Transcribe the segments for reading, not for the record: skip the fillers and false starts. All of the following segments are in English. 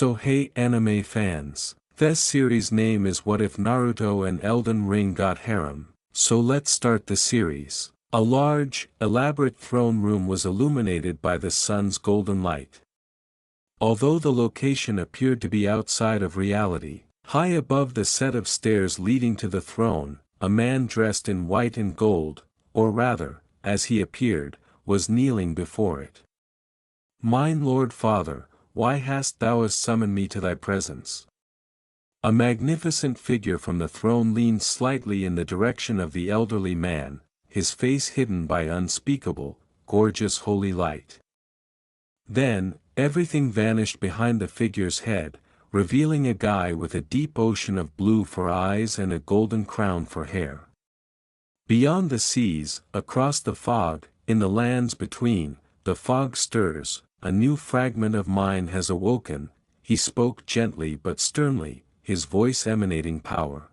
So hey anime fans, this series name is What If Naruto and Elden Ring Got Harem, so let's start the series. A large, elaborate throne room was illuminated by the sun's golden light. Although the location appeared to be outside of reality, high above the set of stairs leading to the throne, a man dressed in white and gold, or rather, as he appeared, was kneeling before it. Mine Lord Father, why hast thou summoned me to thy presence? A magnificent figure from the throne leaned slightly in the direction of the elderly man, his face hidden by unspeakable, gorgeous holy light. Then, everything vanished behind the figure's head, revealing a guy with a deep ocean of blue for eyes and a golden crown for hair. Beyond the seas, across the fog, in the lands between, the fog stirs, a new fragment of mine has awoken, he spoke gently but sternly, his voice emanating power.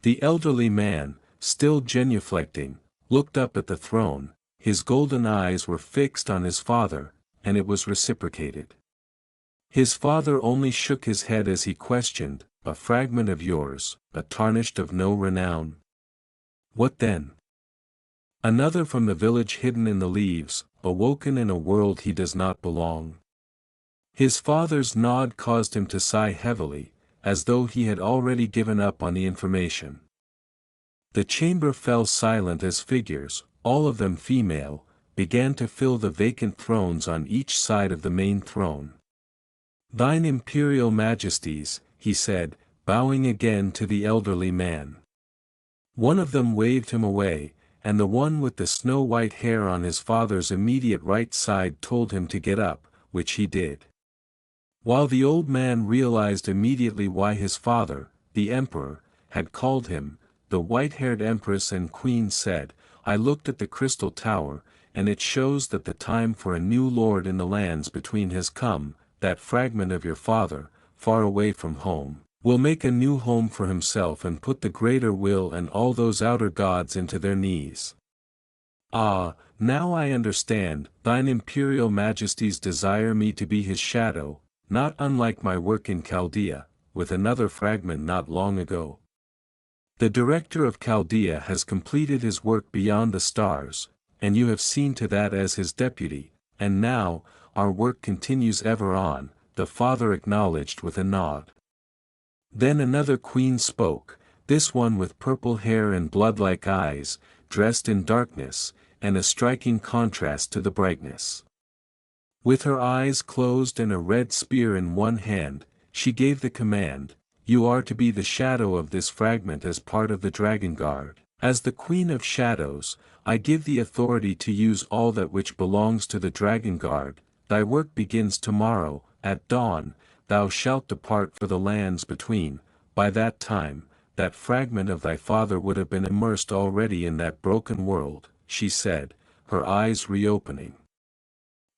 The elderly man, still genuflecting, looked up at the throne, his golden eyes were fixed on his father, and it was reciprocated. His father only shook his head as he questioned, a fragment of yours, a tarnished of no renown. What then? Another from the village hidden in the leaves, awoken in a world he does not belong. His father's nod caused him to sigh heavily, as though he had already given up on the information. The chamber fell silent as figures, all of them female, began to fill the vacant thrones on each side of the main throne. Thine Imperial Majesties, he said, bowing again to the elderly man. One of them waved him away, and the one with the snow-white hair on his father's immediate right side told him to get up, which he did. While the old man realized immediately why his father, the emperor, had called him, the white-haired empress and queen said, I looked at the crystal tower, and it shows that the time for a new lord in the lands between has come, that fragment of your father, far away from home, will make a new home for himself and put the greater will and all those outer gods into their knees. Ah, now I understand, thine Imperial Majesties desire me to be his shadow, not unlike my work in Chaldea, with another fragment not long ago. The director of Chaldea has completed his work beyond the stars, and you have seen to that as his deputy, and now, our work continues ever on, the father acknowledged with a nod. Then another queen spoke, this one with purple hair and blood-like eyes, dressed in darkness, and a striking contrast to the brightness. With her eyes closed and a red spear in one hand, she gave the command, you are to be the shadow of this fragment as part of the Dragon Guard. As the Queen of Shadows, I give the authority to use all that which belongs to the Dragon Guard. Thy work begins tomorrow, at dawn, thou shalt depart for the lands between. By that time, that fragment of thy father would have been immersed already in that broken world, she said, her eyes reopening.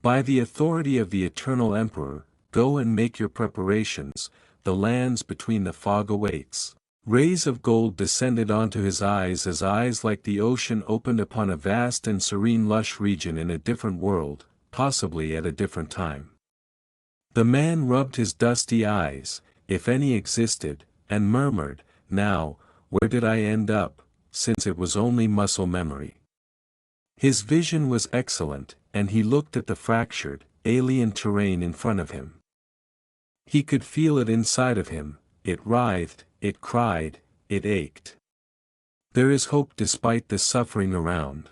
By the authority of the Eternal Emperor, go and make your preparations, the lands between the fog awaits. Rays of gold descended onto his eyes as eyes like the ocean opened upon a vast and serene lush region in a different world, possibly at a different time. The man rubbed his dusty eyes, if any existed, and murmured, now, where did I end up, since it was only muscle memory? His vision was excellent, and he looked at the fractured, alien terrain in front of him. He could feel it inside of him, it writhed, it cried, it ached. There is hope despite the suffering around.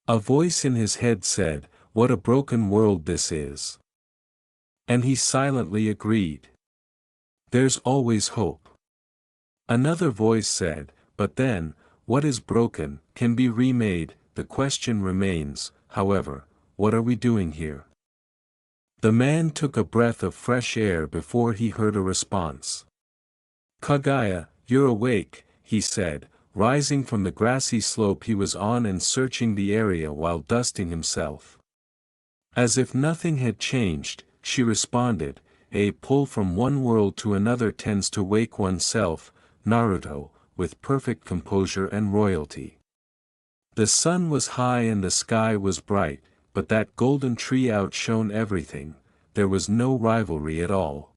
A voice in his head said, what a broken world this is. And he silently agreed. There's always hope. Another voice said, but then, what is broken, can be remade. The question remains, however, what are we doing here? The man took a breath of fresh air before he heard a response. Kaguya, you're awake, he said, rising from the grassy slope he was on and searching the area while dusting himself. As if nothing had changed, she responded, a pull from one world to another tends to wake oneself, Naruto, with perfect composure and royalty. The sun was high and the sky was bright, but that golden tree outshone everything, there was no rivalry at all.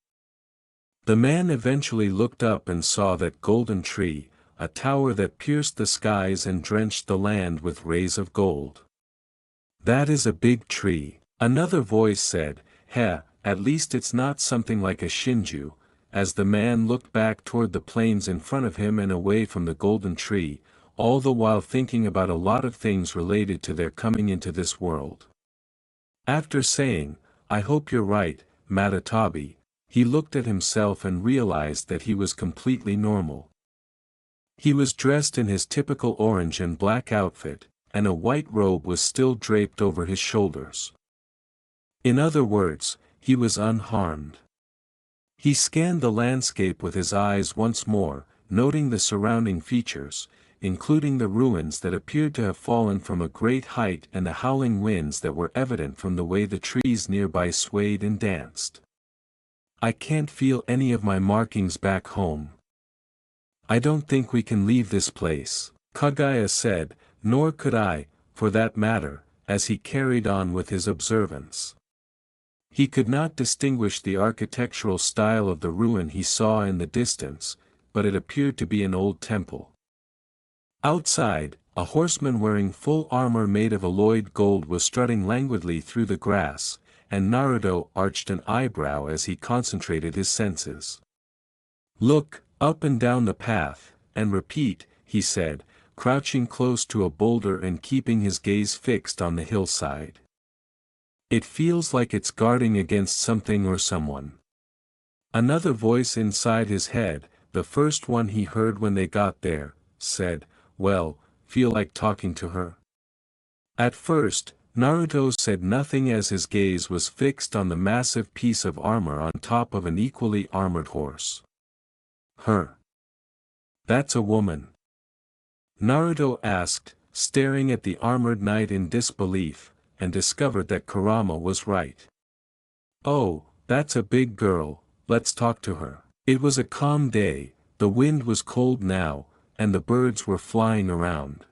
The man eventually looked up and saw that golden tree, a tower that pierced the skies and drenched the land with rays of gold. "That is a big tree," another voice said. "Heh, at least it's not something like a Shinju," as the man looked back toward the plains in front of him and away from the golden tree, all the while thinking about a lot of things related to their coming into this world. After saying, "I hope you're right, Matatabi," he looked at himself and realized that he was completely normal. He was dressed in his typical orange and black outfit, and a white robe was still draped over his shoulders. In other words, he was unharmed. He scanned the landscape with his eyes once more, noting the surrounding features, including the ruins that appeared to have fallen from a great height and the howling winds that were evident from the way the trees nearby swayed and danced. "I can't feel any of my markings back home. I don't think we can leave this place," Kaguya said, "nor could I, for that matter," as he carried on with his observance. He could not distinguish the architectural style of the ruin he saw in the distance, but it appeared to be an old temple. Outside, a horseman wearing full armor made of alloyed gold was strutting languidly through the grass, and Naruto arched an eyebrow as he concentrated his senses. "Look, up and down the path, and repeat," he said, crouching close to a boulder and keeping his gaze fixed on the hillside. "It feels like it's guarding against something or someone." Another voice inside his head, the first one he heard when they got there, said, "Well, feel like talking to her?" At first, Naruto said nothing as his gaze was fixed on the massive piece of armor on top of an equally armored horse. "Her? That's a woman?" Naruto asked, staring at the armored knight in disbelief, and discovered that Kurama was right. "Oh, that's a big girl, let's talk to her." It was a calm day, the wind was cold now, and the birds were flying around.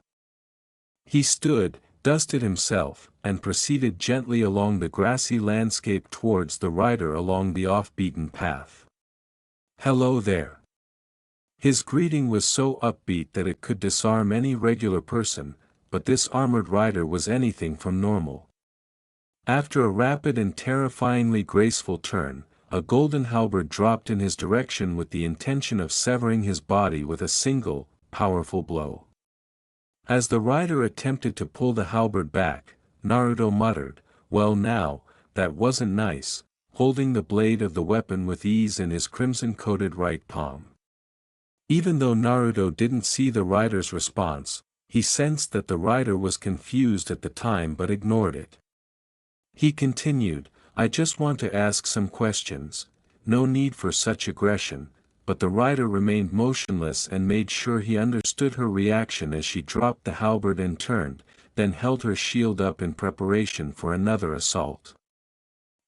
He stood, dusted himself, and proceeded gently along the grassy landscape towards the rider along the off-beaten path. "Hello there." His greeting was so upbeat that it could disarm any regular person, but this armored rider was anything from normal. After a rapid and terrifyingly graceful turn, a golden halberd dropped in his direction with the intention of severing his body with a single, powerful blow. As the rider attempted to pull the halberd back, Naruto muttered, "Well now, that wasn't nice," holding the blade of the weapon with ease in his crimson-coated right palm. Even though Naruto didn't see the rider's response, he sensed that the rider was confused at the time but ignored it. He continued, "I just want to ask some questions, no need for such aggression," but the rider remained motionless and made sure he understood her reaction as she dropped the halberd and turned, then held her shield up in preparation for another assault.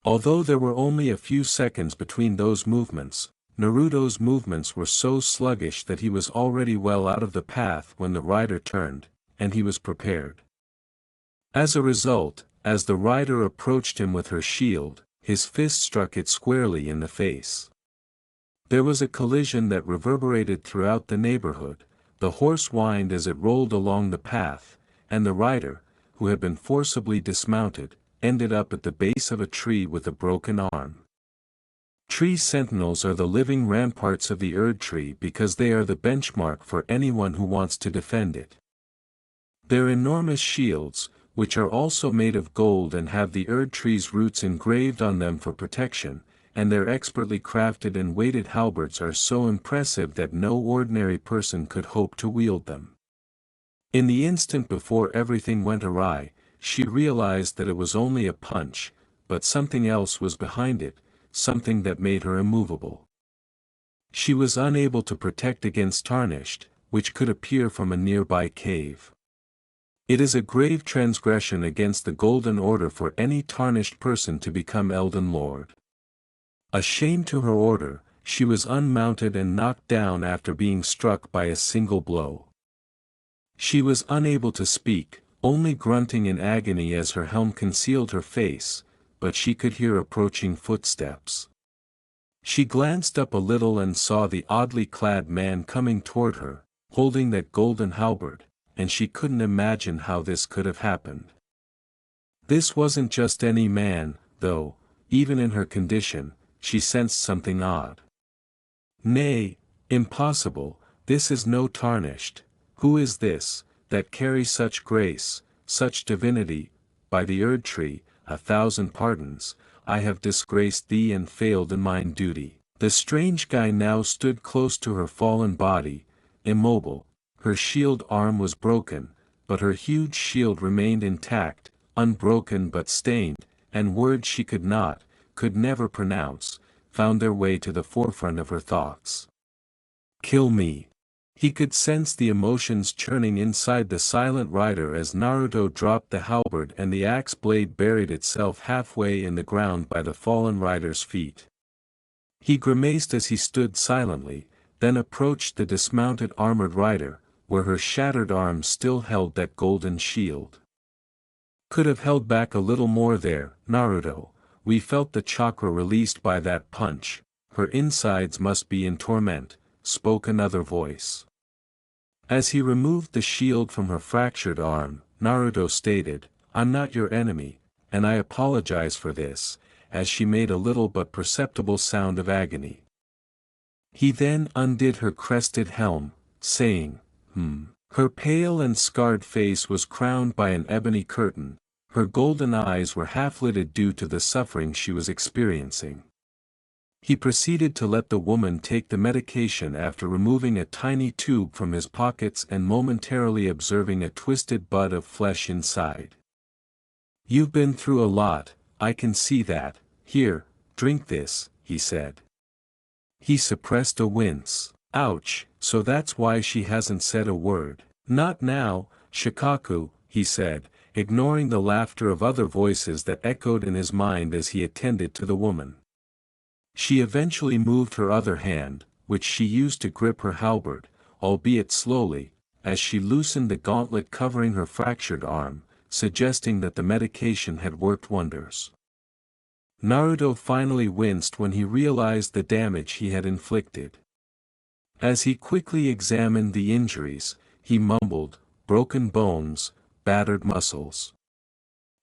Although there were only a few seconds between those movements, Naruto's movements were so sluggish that he was already well out of the path when the rider turned, and he was prepared. As a result, as the rider approached him with her shield, his fist struck it squarely in the face. There was a collision that reverberated throughout the neighborhood, the horse whined as it rolled along the path, and the rider, who had been forcibly dismounted, ended up at the base of a tree with a broken arm. Tree sentinels are the living ramparts of the Erd tree because they are the benchmark for anyone who wants to defend it. Their enormous shields, which are also made of gold and have the Erd tree's roots engraved on them for protection, and their expertly crafted and weighted halberds are so impressive that no ordinary person could hope to wield them. In the instant before everything went awry, she realized that it was only a punch, but something else was behind it, something that made her immovable. She was unable to protect against tarnished, which could appear from a nearby cave. It is a grave transgression against the Golden Order for any tarnished person to become Elden Lord. Ashamed to her order, she was unmounted and knocked down after being struck by a single blow. She was unable to speak, only grunting in agony as her helm concealed her face, but she could hear approaching footsteps. She glanced up a little and saw the oddly clad man coming toward her, holding that golden halberd, and she couldn't imagine how this could have happened. This wasn't just any man, though, even in her condition, she sensed something odd. Nay, impossible, this is no tarnished. Who is this, that carries such grace, such divinity? By the Erd tree, 1,000 pardons, I have disgraced thee and failed in mine duty. The strange guy now stood close to her fallen body, immobile. Her shield arm was broken, but her huge shield remained intact, unbroken but stained, and words she could never pronounce, found their way to the forefront of her thoughts. Kill me. He could sense the emotions churning inside the silent rider as Naruto dropped the halberd and the axe blade buried itself halfway in the ground by the fallen rider's feet. He grimaced as he stood silently, then approached the dismounted armored rider, where her shattered arm still held that golden shield. Could have held back a little more there, Naruto. We felt the chakra released by that punch. Her insides must be in torment, spoke another voice. As he removed the shield from her fractured arm, Naruto stated, I'm not your enemy, and I apologize for this, as she made a little but perceptible sound of agony. He then undid her crested helm, saying, Her pale and scarred face was crowned by an ebony curtain, her golden eyes were half-lidded due to the suffering she was experiencing. He proceeded to let the woman take the medication after removing a tiny tube from his pockets and momentarily observing a twisted bud of flesh inside. You've been through a lot, I can see that. Here, drink this, he said. He suppressed a wince. Ouch, so that's why she hasn't said a word. Not now, Shikaku, he said, ignoring the laughter of other voices that echoed in his mind as he attended to the woman. She eventually moved her other hand, which she used to grip her halberd, albeit slowly, as she loosened the gauntlet covering her fractured arm, suggesting that the medication had worked wonders. Naruto finally winced when he realized the damage he had inflicted. As he quickly examined the injuries, he mumbled, broken bones, battered muscles.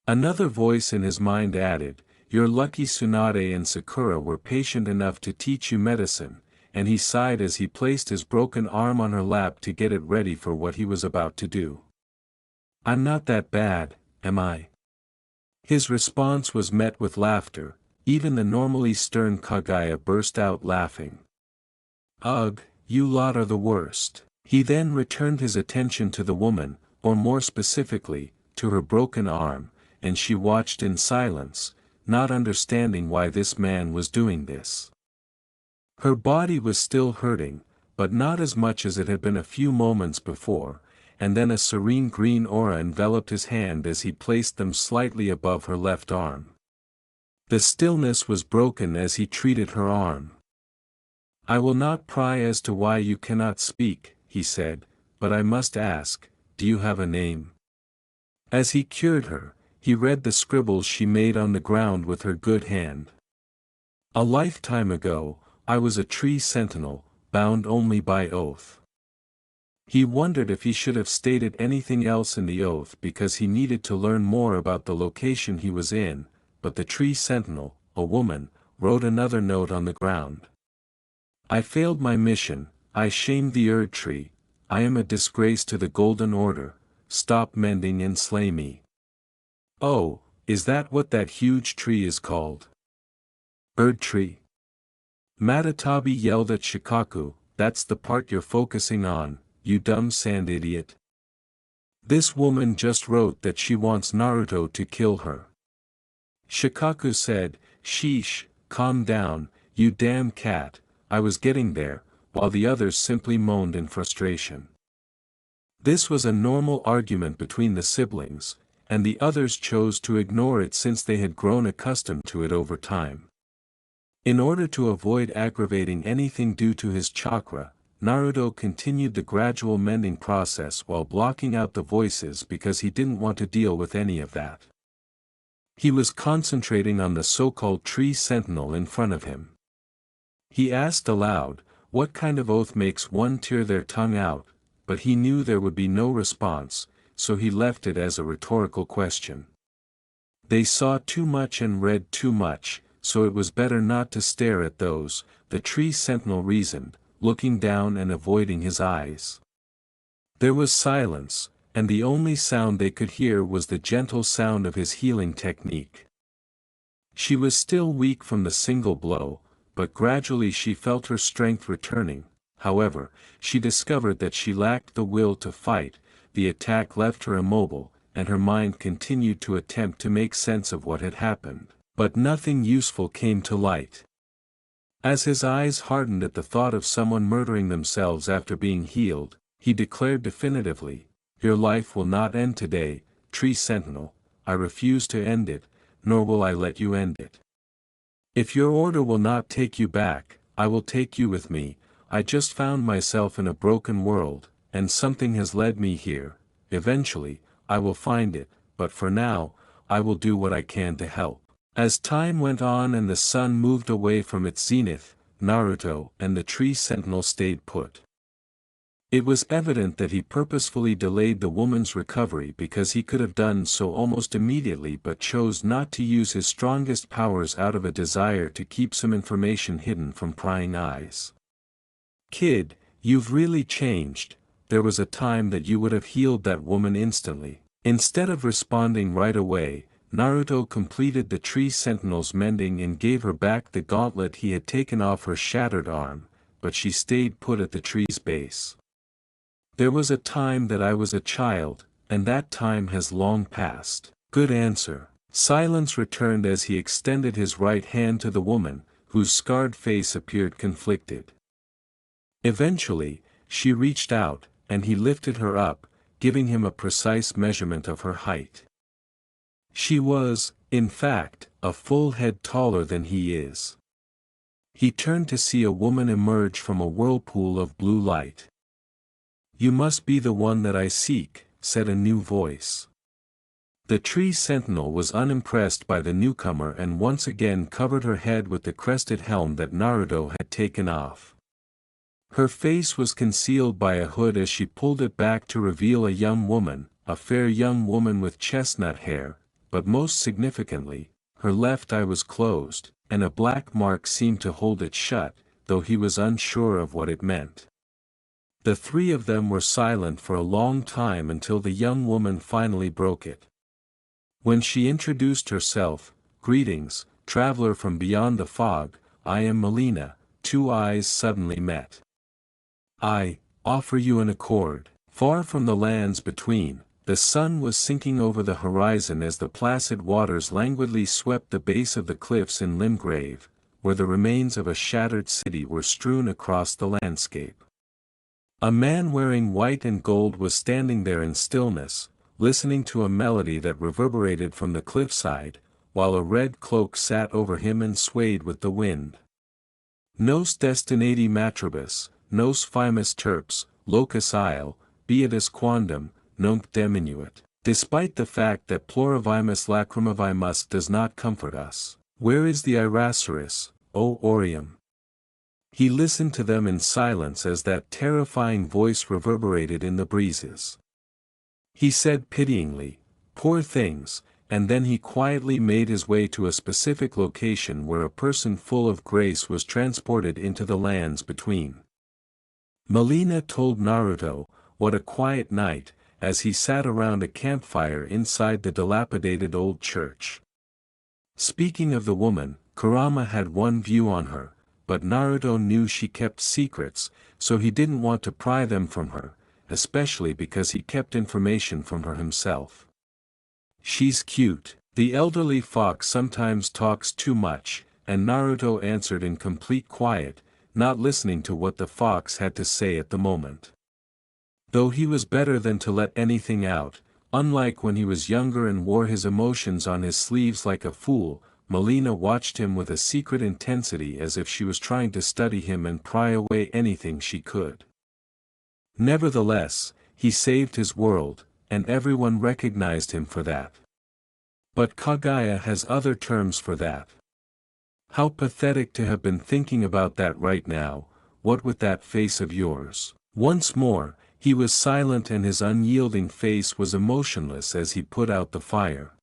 Another voice in his mind added, You're lucky Tsunade and Sakura were patient enough to teach you medicine, and he sighed as he placed his broken arm on her lap to get it ready for what he was about to do. I'm not that bad, am I? His response was met with laughter, even the normally stern Kaguya burst out laughing. Ugh, you lot are the worst. He then returned his attention to the woman, or more specifically, to her broken arm, and she watched in silence, not understanding why this man was doing this. Her body was still hurting, but not as much as it had been a few moments before, and then a serene green aura enveloped his hand as he placed them slightly above her left arm. The stillness was broken as he treated her arm. I will not pry as to why you cannot speak, he said, but I must ask, do you have a name? As he cured her, he read the scribbles she made on the ground with her good hand. A lifetime ago, I was a tree sentinel, bound only by oath. He wondered if he should have stated anything else in the oath because he needed to learn more about the location he was in, but the tree sentinel, a woman, wrote another note on the ground. I failed my mission, I shamed the Erd tree, I am a disgrace to the Golden Order, stop mending and slay me. Oh, is that what that huge tree is called? Erd tree? Matatabi yelled at Shikaku, that's the part you're focusing on, you dumb sand idiot. This woman just wrote that she wants Naruto to kill her. Shikaku said, sheesh, calm down, you damn cat, I was getting there, while the others simply moaned in frustration. This was a normal argument between the siblings, and the others chose to ignore it since they had grown accustomed to it over time. In order to avoid aggravating anything due to his chakra, Naruto continued the gradual mending process while blocking out the voices because he didn't want to deal with any of that. He was concentrating on the so-called tree sentinel in front of him. He asked aloud, "What kind of oath makes one tear their tongue out?" But he knew there would be no response, so he left it as a rhetorical question. They saw too much and read too much, so it was better not to stare at those, the tree sentinel reasoned, looking down and avoiding his eyes. There was silence, and the only sound they could hear was the gentle sound of his healing technique. She was still weak from the single blow, but gradually she felt her strength returning. However, she discovered that she lacked the will to fight. The attack left her immobile, and her mind continued to attempt to make sense of what had happened, but nothing useful came to light. As his eyes hardened at the thought of someone murdering themselves after being healed, he declared definitively, "Your life will not end today, Tree Sentinel. I refuse to end it, nor will I let you end it. If your order will not take you back, I will take you with me. I just found myself in a broken world, and something has led me here. Eventually, I will find it, but for now, I will do what I can to help." As time went on and the sun moved away from its zenith, Naruto and the tree sentinel stayed put. It was evident that he purposefully delayed the woman's recovery because he could have done so almost immediately but chose not to use his strongest powers out of a desire to keep some information hidden from prying eyes. "Kid, you've really changed. There was a time that you would have healed that woman instantly." Instead of responding right away, Naruto completed the tree sentinel's mending and gave her back the gauntlet he had taken off her shattered arm, but she stayed put at the tree's base. "There was a time that I was a child, and that time has long passed." "Good answer." Silence returned as he extended his right hand to the woman, whose scarred face appeared conflicted. Eventually, she reached out, and he lifted her up, giving him a precise measurement of her height. She was, in fact, a full head taller than he is. He turned to see a woman emerge from a whirlpool of blue light. "You must be the one that I seek," said a new voice. The tree sentinel was unimpressed by the newcomer and once again covered her head with the crested helm that Naruto had taken off. Her face was concealed by a hood as she pulled it back to reveal a young woman, a fair young woman with chestnut hair, but most significantly, her left eye was closed, and a black mark seemed to hold it shut, though he was unsure of what it meant. The three of them were silent for a long time until the young woman finally broke it. When she introduced herself, "Greetings, traveler from beyond the fog, I am Melina." Two eyes suddenly met. "I offer you an accord." Far from the lands between, the sun was sinking over the horizon as the placid waters languidly swept the base of the cliffs in Limgrave, where the remains of a shattered city were strewn across the landscape. A man wearing white and gold was standing there in stillness, listening to a melody that reverberated from the cliffside, while a red cloak sat over him and swayed with the wind. "Nos destinati matribus, nos fimus terps, locus isle, beatus quandam, nunc diminuit." Despite the fact that plurivimus lacrimivimus does not comfort us, where is the Iraceris, O Orium? He listened to them in silence as that terrifying voice reverberated in the breezes. He said pityingly, "Poor things," and then he quietly made his way to a specific location where a person full of grace was transported into the lands between. Melina told Naruto, "What a quiet night," as he sat around a campfire inside the dilapidated old church. Speaking of the woman, Kurama had one view on her, but Naruto knew she kept secrets, so he didn't want to pry them from her, especially because he kept information from her himself. "She's cute." The elderly fox sometimes talks too much, and Naruto answered in complete quiet, not listening to what the fox had to say at the moment. Though he was better than to let anything out, unlike when he was younger and wore his emotions on his sleeves like a fool, Melina watched him with a secret intensity as if she was trying to study him and pry away anything she could. Nevertheless, he saved his world, and everyone recognized him for that. But Kagaya has other terms for that. How pathetic to have been thinking about that right now, what with that face of yours. Once more, he was silent and his unyielding face was emotionless as he put out the fire.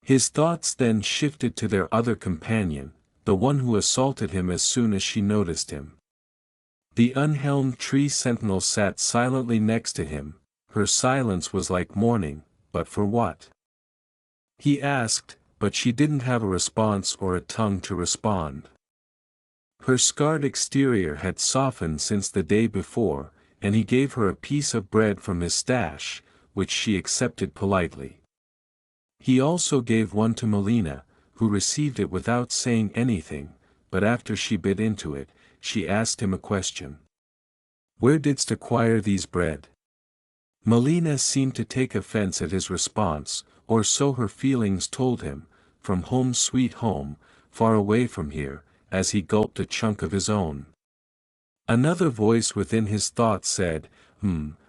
His thoughts then shifted to their other companion, the one who assaulted him as soon as she noticed him. The unhelmed tree sentinel sat silently next to him, her silence was like mourning, but for what? He asked, but she didn't have a response or a tongue to respond. Her scarred exterior had softened since the day before, and he gave her a piece of bread from his stash, which she accepted politely. He also gave one to Melina, who received it without saying anything, but after she bit into it, she asked him a question. "Where didst acquire these bread?" Melina seemed to take offense at his response, or so her feelings told him, from home sweet home, far away from here, as he gulped a chunk of his own. Another voice within his thoughts said,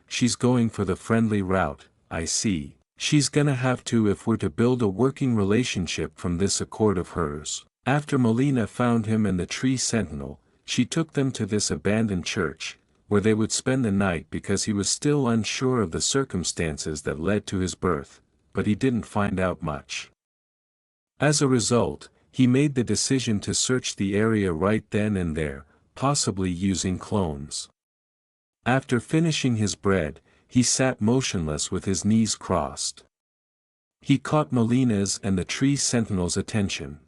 she's going for the friendly route, I see. She's gonna have to if we're to build a working relationship from this accord of hers. After Melina found him and the tree sentinel, she took them to this abandoned church, where they would spend the night because he was still unsure of the circumstances that led to his birth, but he didn't find out much. As a result, he made the decision to search the area right then and there, possibly using clones. After finishing his bread, he sat motionless with his knees crossed. He caught Melina's and the tree sentinel's attention.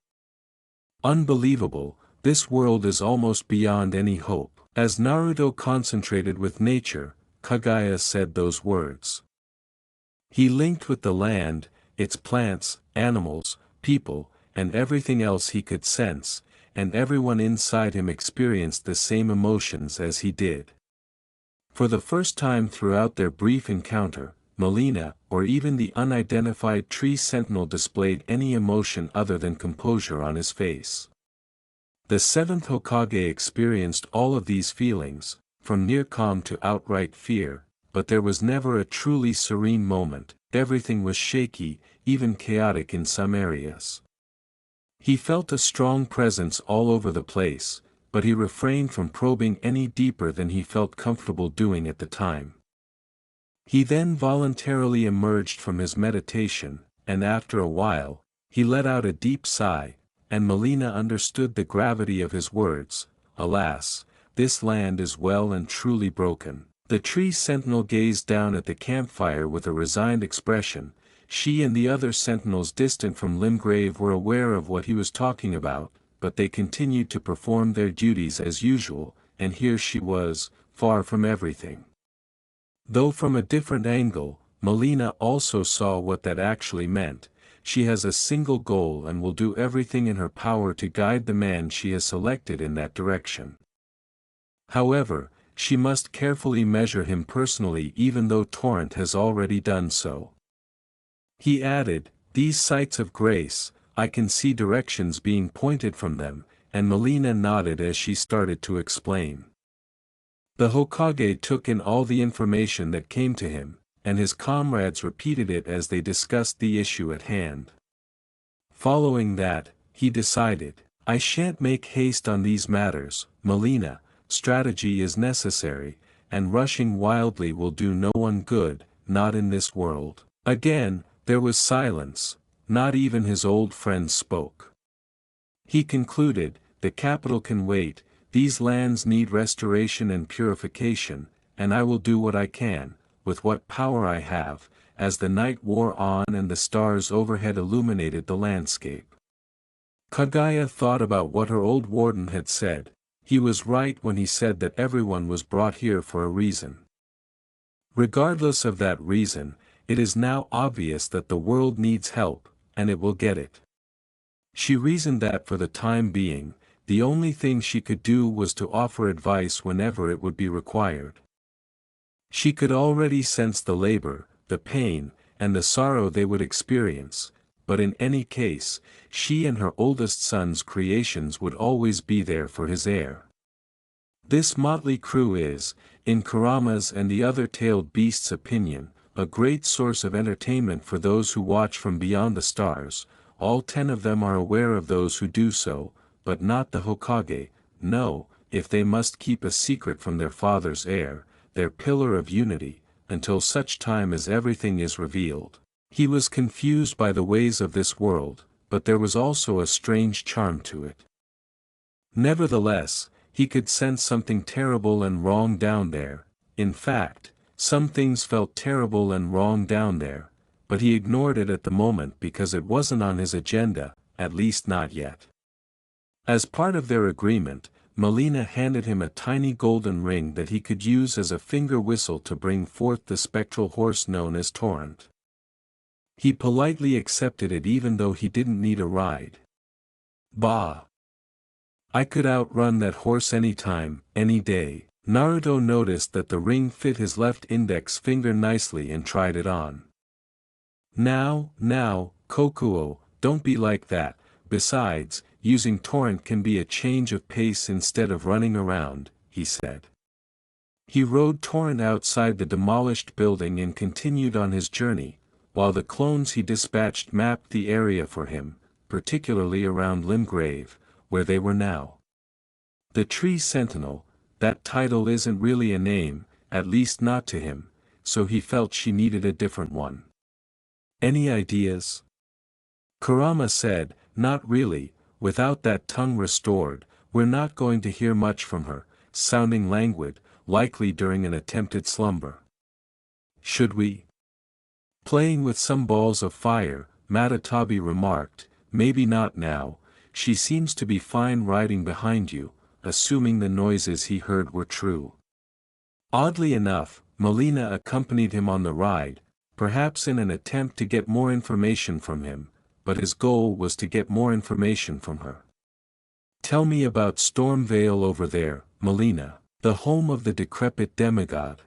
Unbelievable, this world is almost beyond any hope. As Naruto concentrated with nature, Kagaya said those words. He linked with the land, its plants, animals, people, and everything else he could sense, and everyone inside him experienced the same emotions as he did. For the first time throughout their brief encounter, Melina, or even the unidentified tree sentinel displayed any emotion other than composure on his face. The seventh Hokage experienced all of these feelings, from near calm to outright fear, but there was never a truly serene moment, everything was shaky, even chaotic in some areas. He felt a strong presence all over the place, but he refrained from probing any deeper than he felt comfortable doing at the time. He then voluntarily emerged from his meditation, and after a while, he let out a deep sigh, and Melina understood the gravity of his words. Alas, this land is well and truly broken. The tree sentinel gazed down at the campfire with a resigned expression. She and the other sentinels distant from Limgrave were aware of what he was talking about, but they continued to perform their duties as usual, and here she was, far from everything. Though from a different angle, Melina also saw what that actually meant. She has a single goal and will do everything in her power to guide the man she has selected in that direction. However, she must carefully measure him personally even though Torrent has already done so. He added, "These sights of grace, I can see directions being pointed from them," and Melina nodded as she started to explain. The Hokage took in all the information that came to him, and his comrades repeated it as they discussed the issue at hand. Following that, he decided, "I shan't make haste on these matters, Melina, strategy is necessary, and rushing wildly will do no one good, not in this world." Again, there was silence, not even his old friend spoke. He concluded, "The capital can wait, these lands need restoration and purification, and I will do what I can, with what power I have," as the night wore on and the stars overhead illuminated the landscape. Kagaya thought about what her old warden had said. He was right when he said that everyone was brought here for a reason. Regardless of that reason, it is now obvious that the world needs help, and it will get it. She reasoned that for the time being, the only thing she could do was to offer advice whenever it would be required. She could already sense the labor, the pain, and the sorrow they would experience, but in any case, she and her oldest son's creations would always be there for his heir. This motley crew is, in Kurama's and the other tailed beasts' opinion, a great source of entertainment for those who watch from beyond the stars. All 10 of them are aware of those who do so, but not the Hokage. No, if they must keep a secret from their father's heir, their pillar of unity, until such time as everything is revealed. He was confused by the ways of this world, but there was also a strange charm to it. Nevertheless, he could sense something terrible and wrong down there. In fact, some things felt terrible and wrong down there, but he ignored it at the moment because it wasn't on his agenda, at least not yet. As part of their agreement, Melina handed him a tiny golden ring that he could use as a finger whistle to bring forth the spectral horse known as Torrent. He politely accepted it even though he didn't need a ride. Bah! I could outrun that horse anytime, any day. Naruto noticed that the ring fit his left index finger nicely and tried it on. Now, Kokuo, don't be like that. Besides, using Torrent can be a change of pace instead of running around, he said. He rode Torrent outside the demolished building and continued on his journey, while the clones he dispatched mapped the area for him, particularly around Limgrave, where they were now. The Tree Sentinel, that title isn't really a name, at least not to him, so he felt she needed a different one. Any ideas? Kurama said, not really. Without that tongue restored, we're not going to hear much from her, sounding languid, likely during an attempted slumber. Should we? Playing with some balls of fire, Matatabi remarked, maybe not now, she seems to be fine riding behind you, assuming the noises he heard were true. Oddly enough, Melina accompanied him on the ride, perhaps in an attempt to get more information from him, but his goal was to get more information from her. Tell me about Stormvale over there, Melina, the home of the decrepit demigod.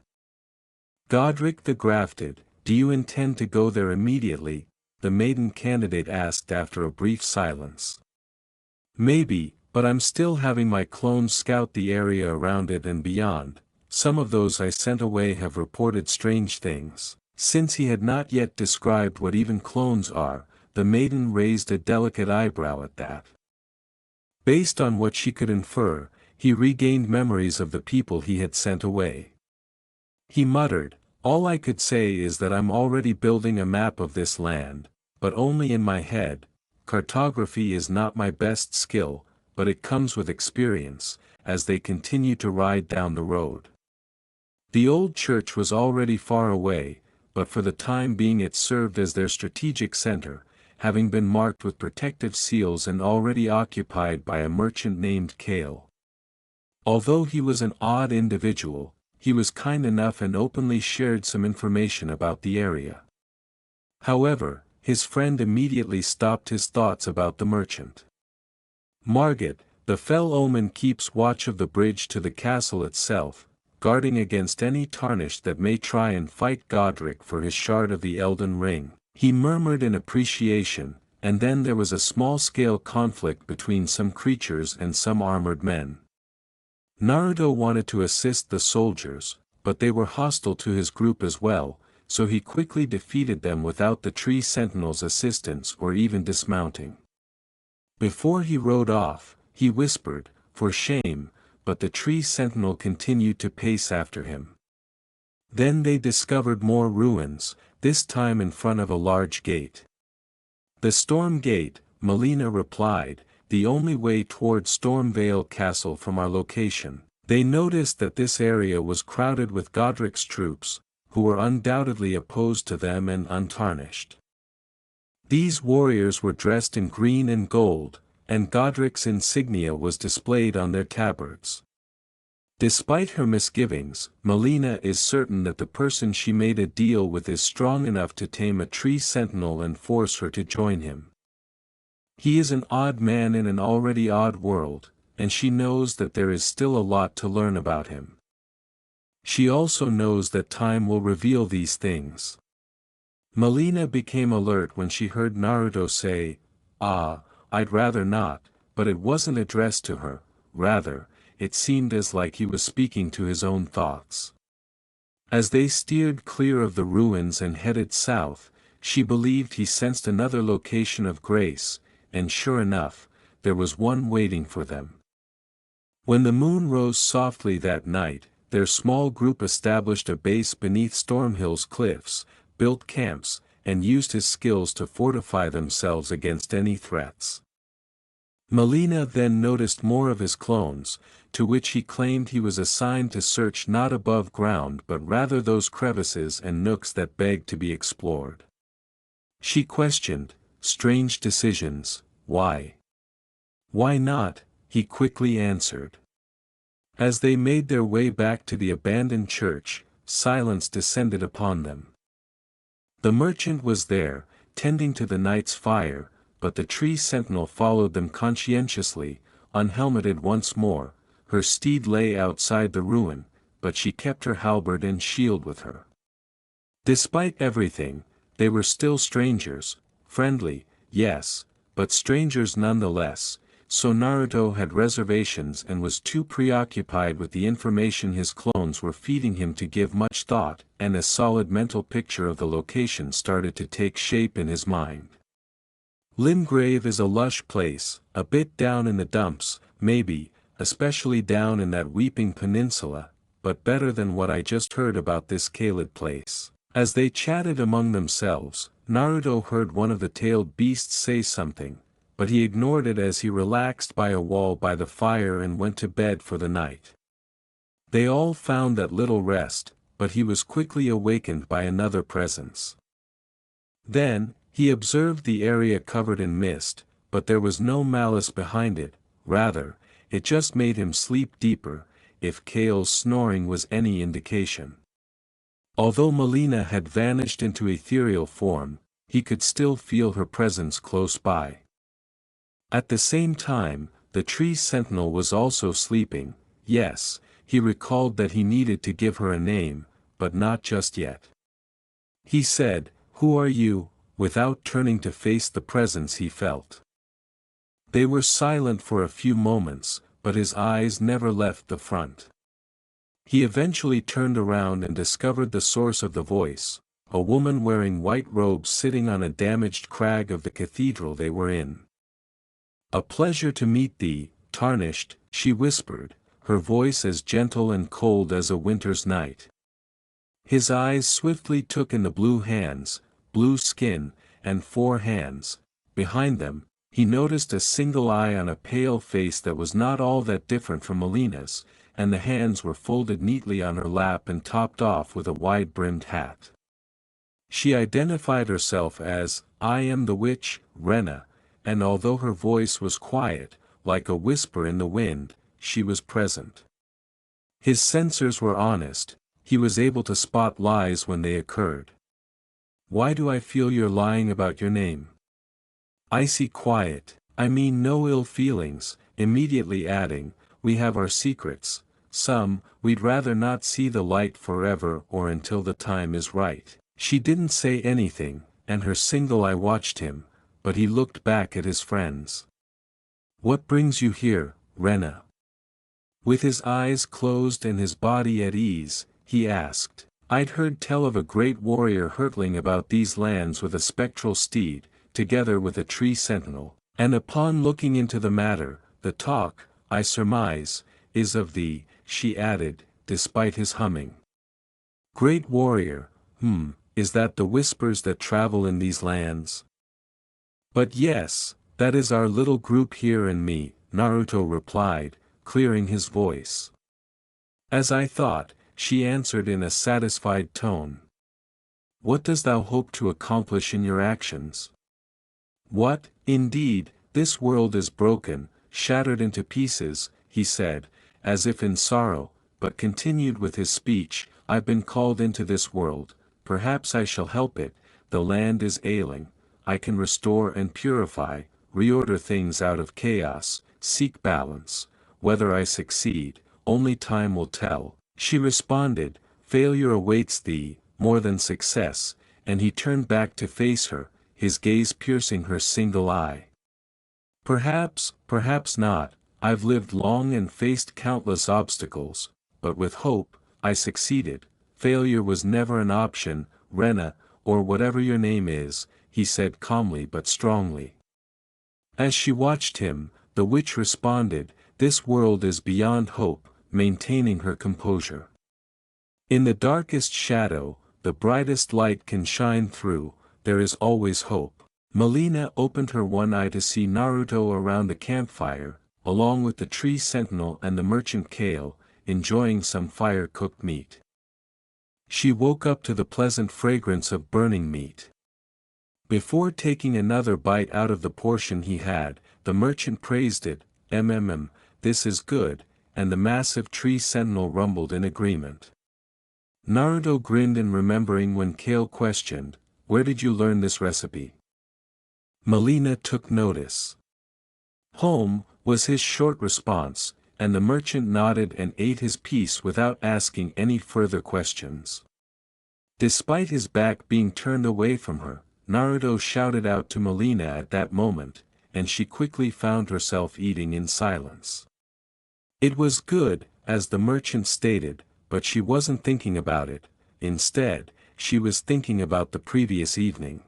Godric the Grafted, do you intend to go there immediately? The maiden candidate asked after a brief silence. Maybe, but I'm still having my clones scout the area around it and beyond. Some of those I sent away have reported strange things. Since he had not yet described what even clones are, the maiden raised a delicate eyebrow at that. Based on what she could infer, he regained memories of the people he had sent away. He muttered, all I could say is that I'm already building a map of this land, but only in my head. Cartography is not my best skill, but it comes with experience, as they continue to ride down the road. The old church was already far away, but for the time being it served as their strategic center, having been marked with protective seals and already occupied by a merchant named Kale. Although he was an odd individual, he was kind enough and openly shared some information about the area. However, his friend immediately stopped his thoughts about the merchant. Margit, the fell omen, keeps watch of the bridge to the castle itself, guarding against any tarnish that may try and fight Godric for his shard of the Elden Ring. He murmured in appreciation, and then there was a small-scale conflict between some creatures and some armored men. Naruto wanted to assist the soldiers, but they were hostile to his group as well, so he quickly defeated them without the Tree Sentinel's assistance or even dismounting. Before he rode off, he whispered, for shame, but the Tree Sentinel continued to pace after him. Then they discovered more ruins, this time in front of a large gate. The Storm Gate, Melina replied, the only way toward Stormvale Castle from our location. They noticed that this area was crowded with Godric's troops, who were undoubtedly opposed to them and untarnished. These warriors were dressed in green and gold, and Godric's insignia was displayed on their tabards. Despite her misgivings, Melina is certain that the person she made a deal with is strong enough to tame a Tree Sentinel and force her to join him. He is an odd man in an already odd world, and she knows that there is still a lot to learn about him. She also knows that time will reveal these things. Melina became alert when she heard Naruto say, I'd rather not, but it wasn't addressed to her, rather, it seemed as like he was speaking to his own thoughts. As they steered clear of the ruins and headed south, she believed he sensed another location of grace, and sure enough, there was one waiting for them. When the moon rose softly that night, their small group established a base beneath Stormhill's cliffs, built camps, and used his skills to fortify themselves against any threats. Melina then noticed more of his clones, to which he claimed he was assigned to search not above ground but rather those crevices and nooks that begged to be explored. She questioned, strange decisions, why? Why not? He quickly answered. As they made their way back to the abandoned church, silence descended upon them. The merchant was there, tending to the night's fire, but the tree sentinel followed them conscientiously, unhelmeted once more. Her steed lay outside the ruin, but she kept her halberd and shield with her. Despite everything, they were still strangers, friendly, yes, but strangers nonetheless, so Naruto had reservations and was too preoccupied with the information his clones were feeding him to give much thought, and a solid mental picture of the location started to take shape in his mind. Limgrave is a lush place, a bit down in the dumps, maybe, especially down in that Weeping Peninsula, but better than what I just heard about this Kaled place. As they chatted among themselves, Naruto heard one of the tailed beasts say something, but he ignored it as he relaxed by a wall by the fire and went to bed for the night. They all found that little rest, but he was quickly awakened by another presence. Then, he observed the area covered in mist, but there was no malice behind it, rather, it just made him sleep deeper, if Kale's snoring was any indication. Although Melina had vanished into ethereal form, he could still feel her presence close by. At the same time, the tree sentinel was also sleeping. Yes, he recalled that he needed to give her a name, but not just yet. He said, "Who are you?" without turning to face the presence he felt. They were silent for a few moments, but his eyes never left the front. He eventually turned around and discovered the source of the voice, a woman wearing white robes sitting on a damaged crag of the cathedral they were in. "A pleasure to meet thee, Tarnished," she whispered, her voice as gentle and cold as a winter's night. His eyes swiftly took in the blue hands, blue skin, and 4 hands. Behind them, he noticed a single eye on a pale face that was not all that different from Melina's, and the hands were folded neatly on her lap and topped off with a wide-brimmed hat. She identified herself as, "I am the witch, Rena," and although her voice was quiet, like a whisper in the wind, she was present. His sensors were honest, he was able to spot lies when they occurred. "Why do I feel you're lying about your name?" Icy quiet, "I mean no ill feelings," immediately adding, "We have our secrets, some, we'd rather not see the light forever or until the time is right." She didn't say anything, and her single eye watched him, but he looked back at his friends. "What brings you here, Rena?" With his eyes closed and his body at ease, he asked. "I'd heard tell of a great warrior hurtling about these lands with a spectral steed, together with a tree sentinel, and upon looking into the matter, the talk, I surmise, is of thee," she added, despite his humming. "Great warrior, is that the whispers that travel in these lands?" "But yes, that is our little group here and me," Naruto replied, clearing his voice. "As I thought," she answered in a satisfied tone. "What dost thou hope to accomplish in your actions?" "What, indeed, this world is broken, shattered into pieces," he said, as if in sorrow, but continued with his speech, "I've been called into this world, perhaps I shall help it, the land is ailing, I can restore and purify, reorder things out of chaos, seek balance, whether I succeed, only time will tell." She responded, "Failure awaits thee, more than success," and he turned back to face her, his gaze piercing her single eye. "Perhaps, perhaps not, I've lived long and faced countless obstacles, but with hope, I succeeded, failure was never an option, Rena, or whatever your name is, he said calmly but strongly. As she watched him, the witch responded, this world is beyond hope, maintaining her composure. In the darkest shadow, the brightest light can shine through, there is always hope. Melina opened her one eye to see Naruto around the campfire, along with the tree sentinel and the merchant Kale, enjoying some fire-cooked meat. She woke up to the pleasant fragrance of burning meat. Before taking another bite out of the portion he had, the merchant praised it, this is good, and the massive tree sentinel rumbled in agreement. Naruto grinned in remembering when Kale questioned, where did you learn this recipe? Melina took notice. Home, was his short response, and the merchant nodded and ate his piece without asking any further questions. Despite his back being turned away from her, Naruto shouted out to Melina at that moment, and she quickly found herself eating in silence. It was good, as the merchant stated, but she wasn't thinking about it. Instead, she was thinking about the previous evening.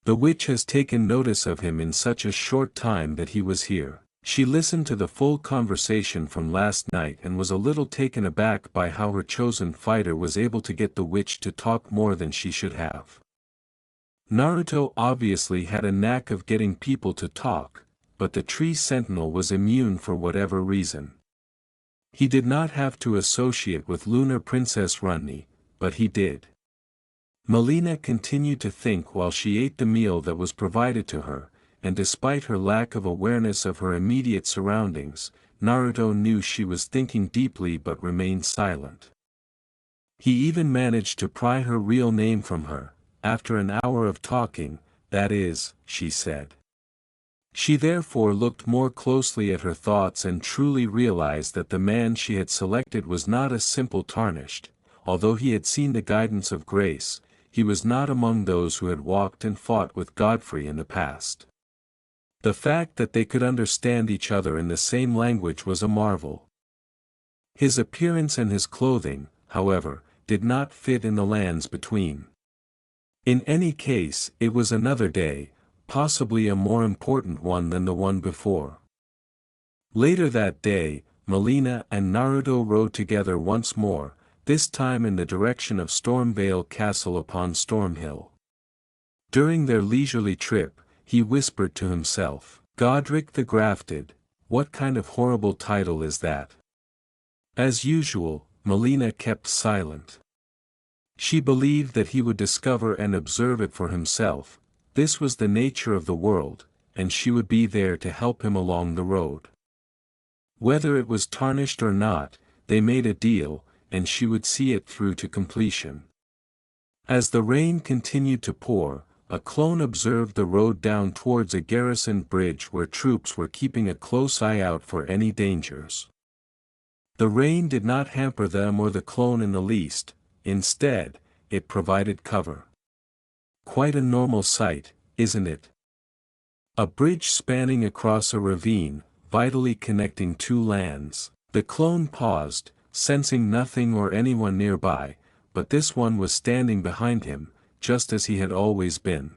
The witch has taken notice of him in such a short time that he was here. She listened to the full conversation from last night and was a little taken aback by how her chosen fighter was able to get the witch to talk more than she should have. Naruto obviously had a knack of getting people to talk, but the tree sentinel was immune for whatever reason. He did not have to associate with Lunar Princess Runny, but he did. Melina continued to think while she ate the meal that was provided to her, and despite her lack of awareness of her immediate surroundings, Naruto knew she was thinking deeply but remained silent. He even managed to pry her real name from her, after an hour of talking, that is, she said. She therefore looked more closely at her thoughts and truly realized that the man she had selected was not a simple tarnished. Although he had seen the guidance of grace, he was not among those who had walked and fought with Godfrey in the past. The fact that they could understand each other in the same language was a marvel. His appearance and his clothing, however, did not fit in the lands between. In any case, it was another day, possibly a more important one than the one before. Later that day, Melina and Naruto rode together once more, this time in the direction of Stormvale Castle upon Stormhill. During their leisurely trip, he whispered to himself, Godric the Grafted, what kind of horrible title is that? As usual, Melina kept silent. She believed that he would discover and observe it for himself. This was the nature of the world, and she would be there to help him along the road. Whether it was tarnished or not, they made a deal, and she would see it through to completion. As the rain continued to pour, a clone observed the road down towards a garrisoned bridge where troops were keeping a close eye out for any dangers. The rain did not hamper them or the clone in the least, instead, it provided cover. Quite a normal sight, isn't it? A bridge spanning across a ravine, vitally connecting two lands. The clone paused, sensing nothing or anyone nearby, but this one was standing behind him, just as he had always been.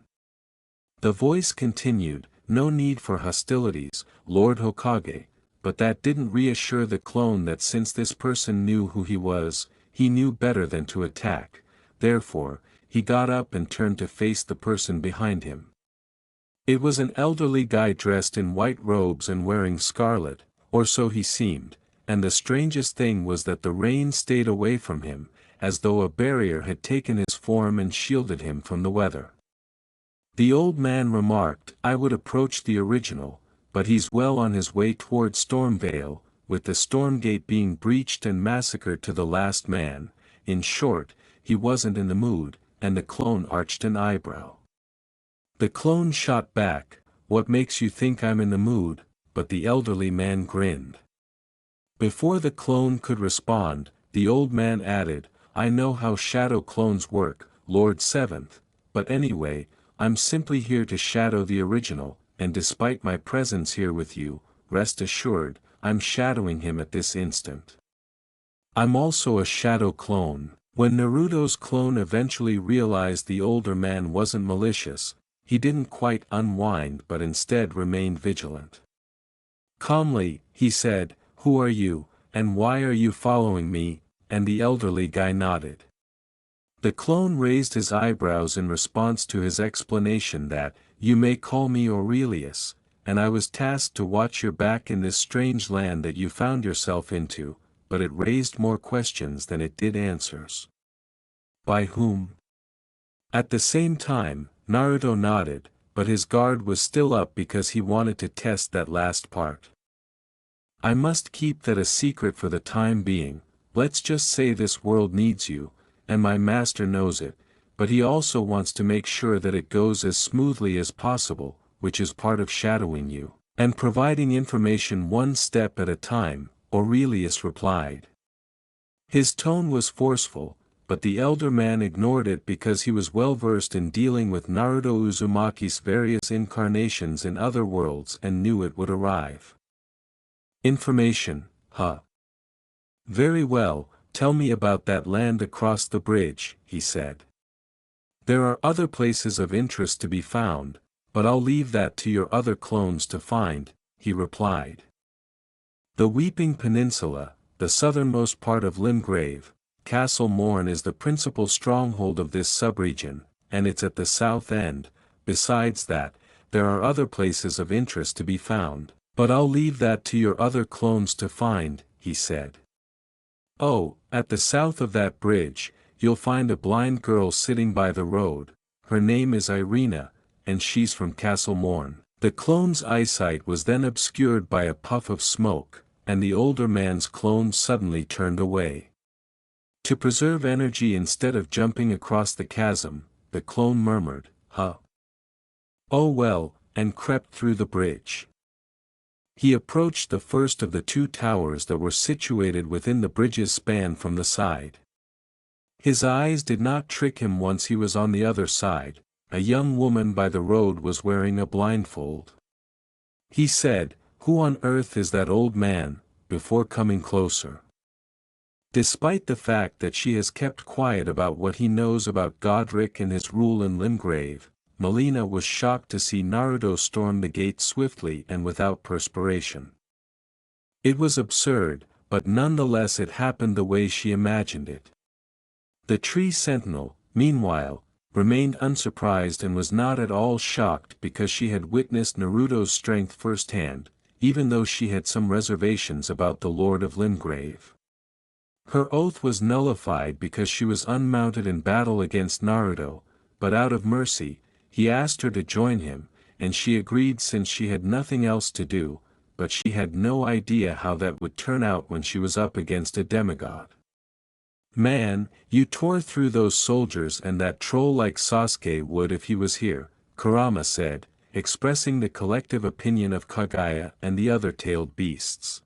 The voice continued, no need for hostilities, Lord Hokage, but that didn't reassure the clone that since this person knew who he was, he knew better than to attack. Therefore, he got up and turned to face the person behind him. It was an elderly guy dressed in white robes and wearing scarlet, or so he seemed, and the strangest thing was that the rain stayed away from him, as though a barrier had taken his form and shielded him from the weather. The old man remarked, I would approach the original, but he's well on his way toward Stormvale, with the Stormgate being breached and massacred to the last man. In short, he wasn't in the mood, and the clone arched an eyebrow. The clone shot back, what makes you think I'm in the mood? But the elderly man grinned. Before the clone could respond, the old man added, I know how shadow clones work, Lord Seventh, but anyway, I'm simply here to shadow the original, and despite my presence here with you, rest assured, I'm shadowing him at this instant. I'm also a shadow clone. When Naruto's clone eventually realized the older man wasn't malicious, he didn't quite unwind but instead remained vigilant. Calmly, he said, "Who are you, and why are you following me?" And the elderly guy nodded. The clone raised his eyebrows in response to his explanation that, "You may call me Aurelius, and I was tasked to watch your back in this strange land that you found yourself into," but it raised more questions than it did answers. By whom? At the same time, Naruto nodded, but his guard was still up because he wanted to test that last part. "I must keep that a secret for the time being. Let's just say this world needs you, and my master knows it, but he also wants to make sure that it goes as smoothly as possible, which is part of shadowing you, and providing information one step at a time," Aurelius replied. His tone was forceful, but the elder man ignored it because he was well versed in dealing with Naruto Uzumaki's various incarnations in other worlds and knew it would arrive. "Information, huh? Very well, tell me about that land across the bridge," he said. "There are other places of interest to be found, but I'll leave that to your other clones to find," he replied. The Weeping Peninsula, the southernmost part of Limgrave, Castle Morn is the principal stronghold of this subregion, and it's at the south end. Besides that, there are other places of interest to be found, but I'll leave that to your other clones to find, he said. "Oh, at the south of that bridge, you'll find a blind girl sitting by the road. Her name is Irina, and she's from Castle Morn." The clone's eyesight was then obscured by a puff of smoke, and the older man's clone suddenly turned away. To preserve energy instead of jumping across the chasm, the clone murmured, "Huh? Oh well," and crept through the bridge. He approached the first of the two towers that were situated within the bridge's span from the side. His eyes did not trick him once he was on the other side. A young woman by the road was wearing a blindfold. He said, "Who on earth is that old man?" before coming closer. Despite the fact that she has kept quiet about what he knows about Godric and his rule in Limgrave, Melina was shocked to see Naruto storm the gate swiftly and without perspiration. It was absurd, but nonetheless it happened the way she imagined it. The tree sentinel, meanwhile, remained unsurprised and was not at all shocked because she had witnessed Naruto's strength firsthand, even though she had some reservations about the Lord of Limgrave. Her oath was nullified because she was unmounted in battle against Naruto, but out of mercy, he asked her to join him, and she agreed since she had nothing else to do, but she had no idea how that would turn out when she was up against a demigod. "Man, you tore through those soldiers and that troll like Sasuke would if he was here," Kurama said, expressing the collective opinion of Kaguya and the other tailed beasts.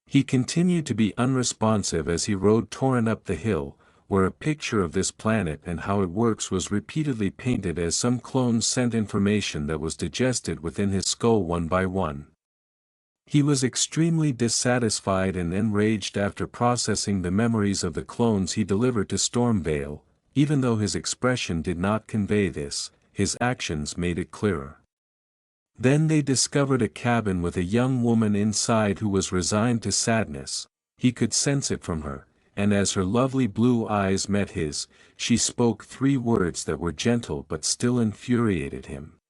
He continued to be unresponsive as he rode Torin up the hill, where a picture of this planet and how it works was repeatedly painted as some clones sent information that was digested within his skull one by one. He was extremely dissatisfied and enraged after processing the memories of the clones he delivered to Stormvale. Even though his expression did not convey this, his actions made it clearer. Then they discovered a cabin with a young woman inside who was resigned to sadness. He could sense it from her, and as her lovely blue eyes met his, she spoke 3 words that were gentle but still infuriated him.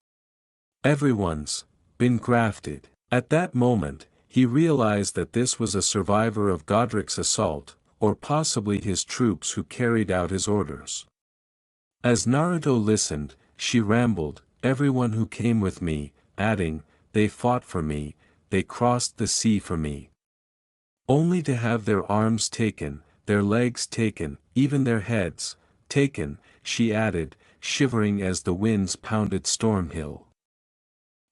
"Everyone's been grafted." At that moment, he realized that this was a survivor of Godric's assault, or possibly his troops who carried out his orders. As Naruto listened, she rambled, "Everyone who came with me," adding, "They fought for me, they crossed the sea for me. Only to have their arms taken, their legs taken, even their heads taken," she added, shivering as the winds pounded Stormhill.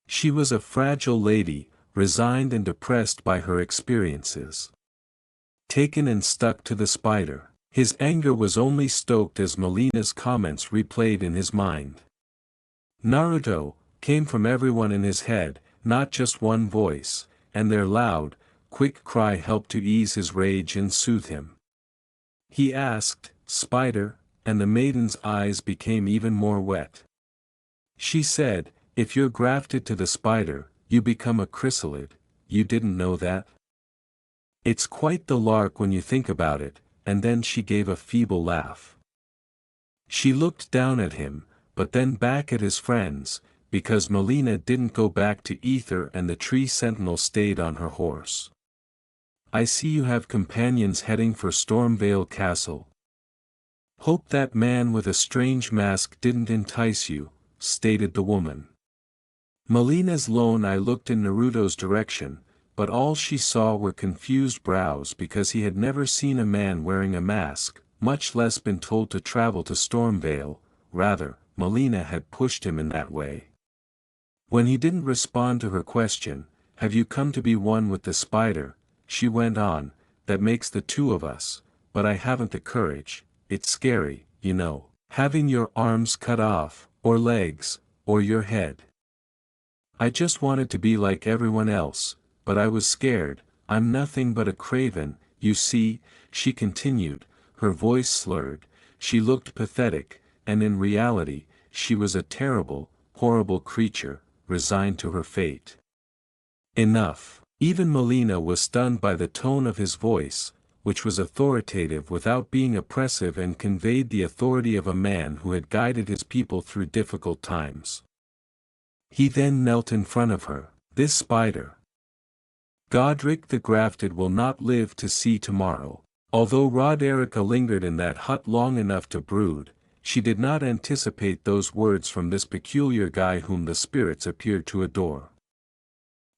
She was a fragile lady, resigned and depressed by her experiences. Taken and stuck to the spider. His anger was only stoked as Melina's comments replayed in his mind. "Naruto," came from everyone in his head, not just one voice, and their loud, quick cry helped to ease his rage and soothe him. He asked, spider, and the maiden's eyes became even more wet. She said, if you're grafted to the spider, you become a chrysalid. You didn't know that? It's quite the lark when you think about it. And then she gave a feeble laugh. She looked down at him, but then back at his friends, because Melina didn't go back to Ether and the tree sentinel stayed on her horse. I see you have companions heading for Stormvale Castle. Hope that man with a strange mask didn't entice you, stated the woman. Melina's lone eye looked in Naruto's direction, but all she saw were confused brows because he had never seen a man wearing a mask, much less been told to travel to Stormvale. Rather, Melina had pushed him in that way. When he didn't respond to her question, have you come to be one with the spider, she went on, that makes the two of us, but I haven't the courage. It's scary, you know, having your arms cut off, or legs, or your head. I just wanted to be like everyone else, but I was scared. I'm nothing but a craven, you see, she continued, her voice slurred. She looked pathetic, and in reality, she was a terrible, horrible creature, resigned to her fate. Enough. Even Melina was stunned by the tone of his voice, which was authoritative without being oppressive and conveyed the authority of a man who had guided his people through difficult times. He then knelt in front of her. This spider, Godric the Grafted, will not live to see tomorrow. Although Roderica lingered in that hut long enough to brood, she did not anticipate those words from this peculiar guy whom the spirits appeared to adore.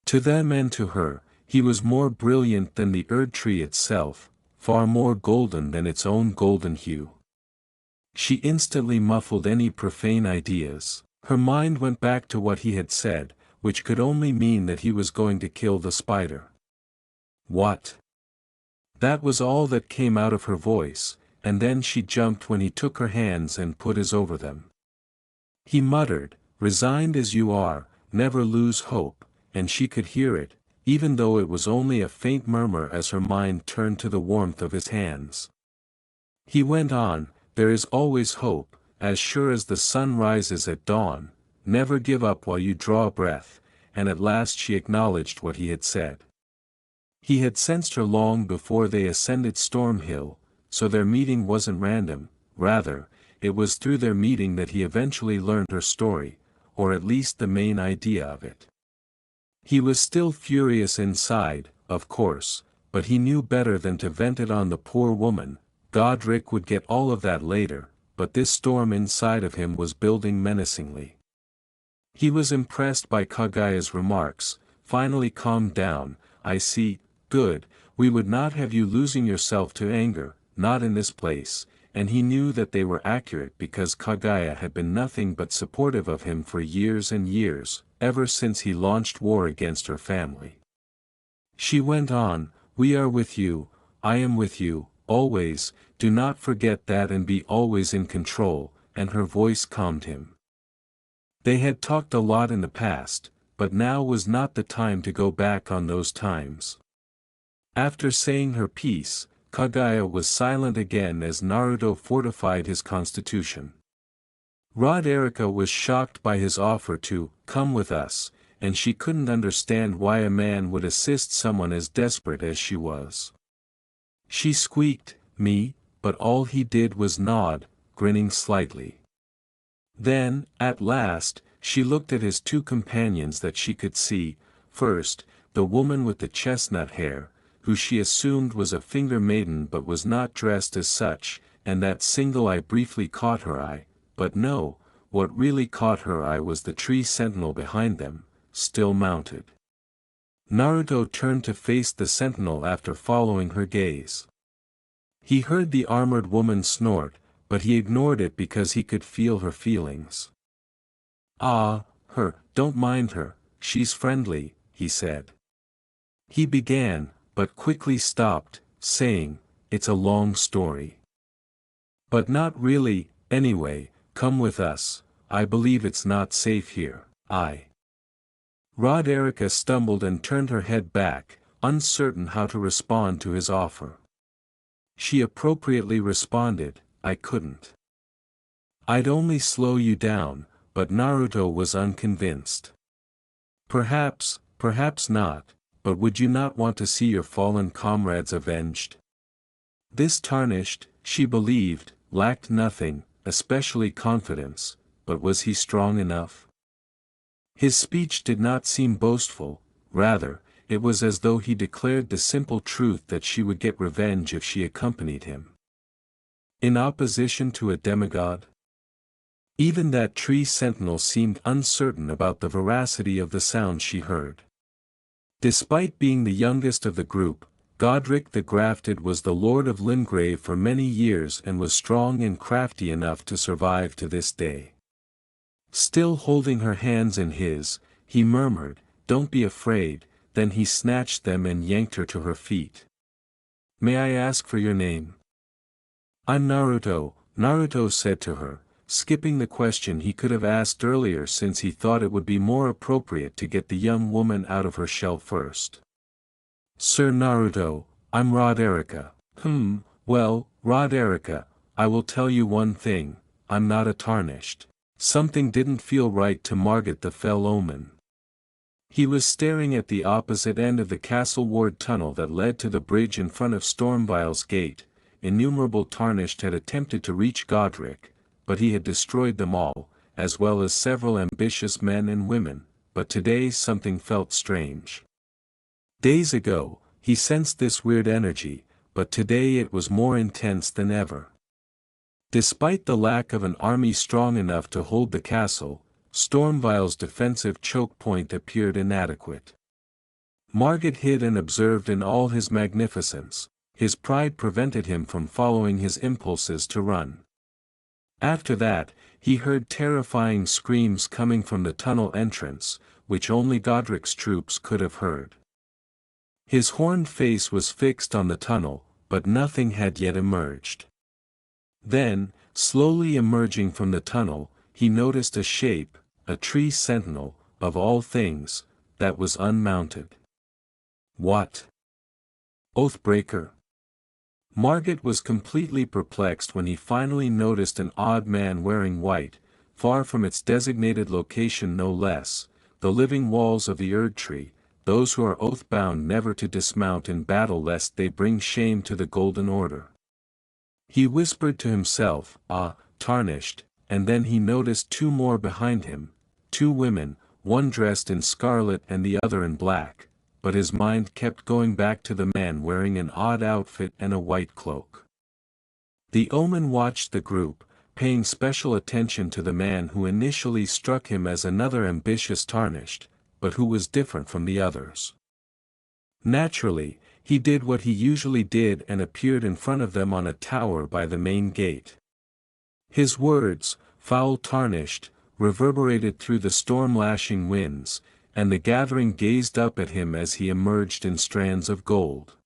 To them and to her, he was more brilliant than the Erd tree itself, far more golden than its own golden hue. She instantly muffled any profane ideas. Her mind went back to what he had said, which could only mean that he was going to kill the spider. What? That was all that came out of her voice, and then she jumped when he took her hands and put his over them. He muttered, resigned as you are, never lose hope, and she could hear it, even though it was only a faint murmur as her mind turned to the warmth of his hands. He went on, there is always hope, as sure as the sun rises at dawn, never give up while you draw a breath, and at last she acknowledged what he had said. He had sensed her long before they ascended Storm Hill, so their meeting wasn't random, rather, it was through their meeting that he eventually learned her story, or at least the main idea of it. He was still furious inside, of course, but he knew better than to vent it on the poor woman. Godric would get all of that later, but this storm inside of him was building menacingly. He was impressed by Kagaya's remarks, finally calmed down. I see, good, we would not have you losing yourself to anger, not in this place, and he knew that they were accurate because Kagaya had been nothing but supportive of him for years and years, ever since he launched war against her family. She went on, we are with you, I am with you, always, do not forget that and be always in control, and her voice calmed him. They had talked a lot in the past, but now was not the time to go back on those times. After saying her piece, Kagaya was silent again as Naruto fortified his constitution. Roderica was shocked by his offer to come with us, and she couldn't understand why a man would assist someone as desperate as she was. She squeaked, me, but all he did was nod, grinning slightly. Then, at last, she looked at his two companions that she could see, first, the woman with the chestnut hair, who she assumed was a finger maiden but was not dressed as such, and that single eye briefly caught her eye, but no, what really caught her eye was the tree sentinel behind them, still mounted. Naruto turned to face the sentinel after following her gaze. He heard the armored woman snort, but he ignored it because he could feel her feelings. Ah, her, don't mind her, she's friendly, he said. He began, but quickly stopped, saying, it's a long story. But not really, anyway, come with us, I believe it's not safe here, Roderica stumbled and turned her head back, uncertain how to respond to his offer. She appropriately responded, I couldn't. I'd only slow you down, but Naruto was unconvinced. Perhaps not, but would you not want to see your fallen comrades avenged? This tarnished, she believed, lacked nothing, especially confidence, but was he strong enough? His speech did not seem boastful, rather, it was as though he declared the simple truth that she would get revenge if she accompanied him. In opposition to a demigod? Even that tree sentinel seemed uncertain about the veracity of the sound she heard. Despite being the youngest of the group, Godric the Grafted was the Lord of Limgrave for many years and was strong and crafty enough to survive to this day. Still holding her hands in his, he murmured, "Don't be afraid," then he snatched them and yanked her to her feet. "May I ask for your name?" "I'm Naruto," Naruto said to her, skipping the question he could have asked earlier since he thought it would be more appropriate to get the young woman out of her shell first. "Sir Naruto, I'm Rod Erika." Well, Rod Erika, I will tell you one thing, I'm not a tarnished." Something didn't feel right to Margit the Fell Omen. He was staring at the opposite end of the castle ward tunnel that led to the bridge in front of Stormvile's gate. Innumerable tarnished had attempted to reach Godric, but he had destroyed them all, as well as several ambitious men and women, but today something felt strange. Days ago, he sensed this weird energy, but today it was more intense than ever. Despite the lack of an army strong enough to hold the castle, Stormvile's defensive choke point appeared inadequate. Margit hid and observed in all his magnificence. His pride prevented him from following his impulses to run. After that, he heard terrifying screams coming from the tunnel entrance, which only Godric's troops could have heard. His horned face was fixed on the tunnel, but nothing had yet emerged. Then, slowly emerging from the tunnel, he noticed a shape, a tree sentinel, of all things, that was unmounted. What? Oathbreaker? Margit was completely perplexed when he finally noticed an odd man wearing white, far from its designated location no less, the living walls of the Erd Tree, those who are oath-bound never to dismount in battle lest they bring shame to the Golden Order. He whispered to himself, "Ah, tarnished," and then he noticed two more behind him, two women, one dressed in scarlet and the other in black, but his mind kept going back to the man wearing an odd outfit and a white cloak. The Omen watched the group, paying special attention to the man who initially struck him as another ambitious tarnished, but who was different from the others. Naturally, he did what he usually did and appeared in front of them on a tower by the main gate. His words, "Foul tarnished," reverberated through the storm-lashing winds, and the gathering gazed up at him as he emerged in strands of gold.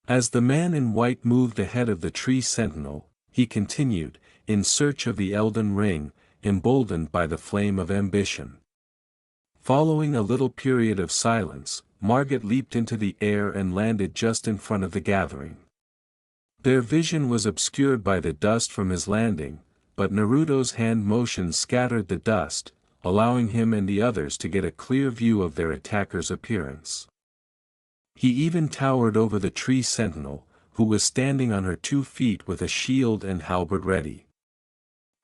As the man in white moved ahead of the tree sentinel, he continued, in search of the Elden Ring, emboldened by the flame of ambition. Following a little period of silence, Margit leaped into the air and landed just in front of the gathering. Their vision was obscured by the dust from his landing, but Naruto's hand motion scattered the dust, allowing him and the others to get a clear view of their attacker's appearance. He even towered over the tree sentinel, who was standing on her 2 feet with a shield and halberd ready.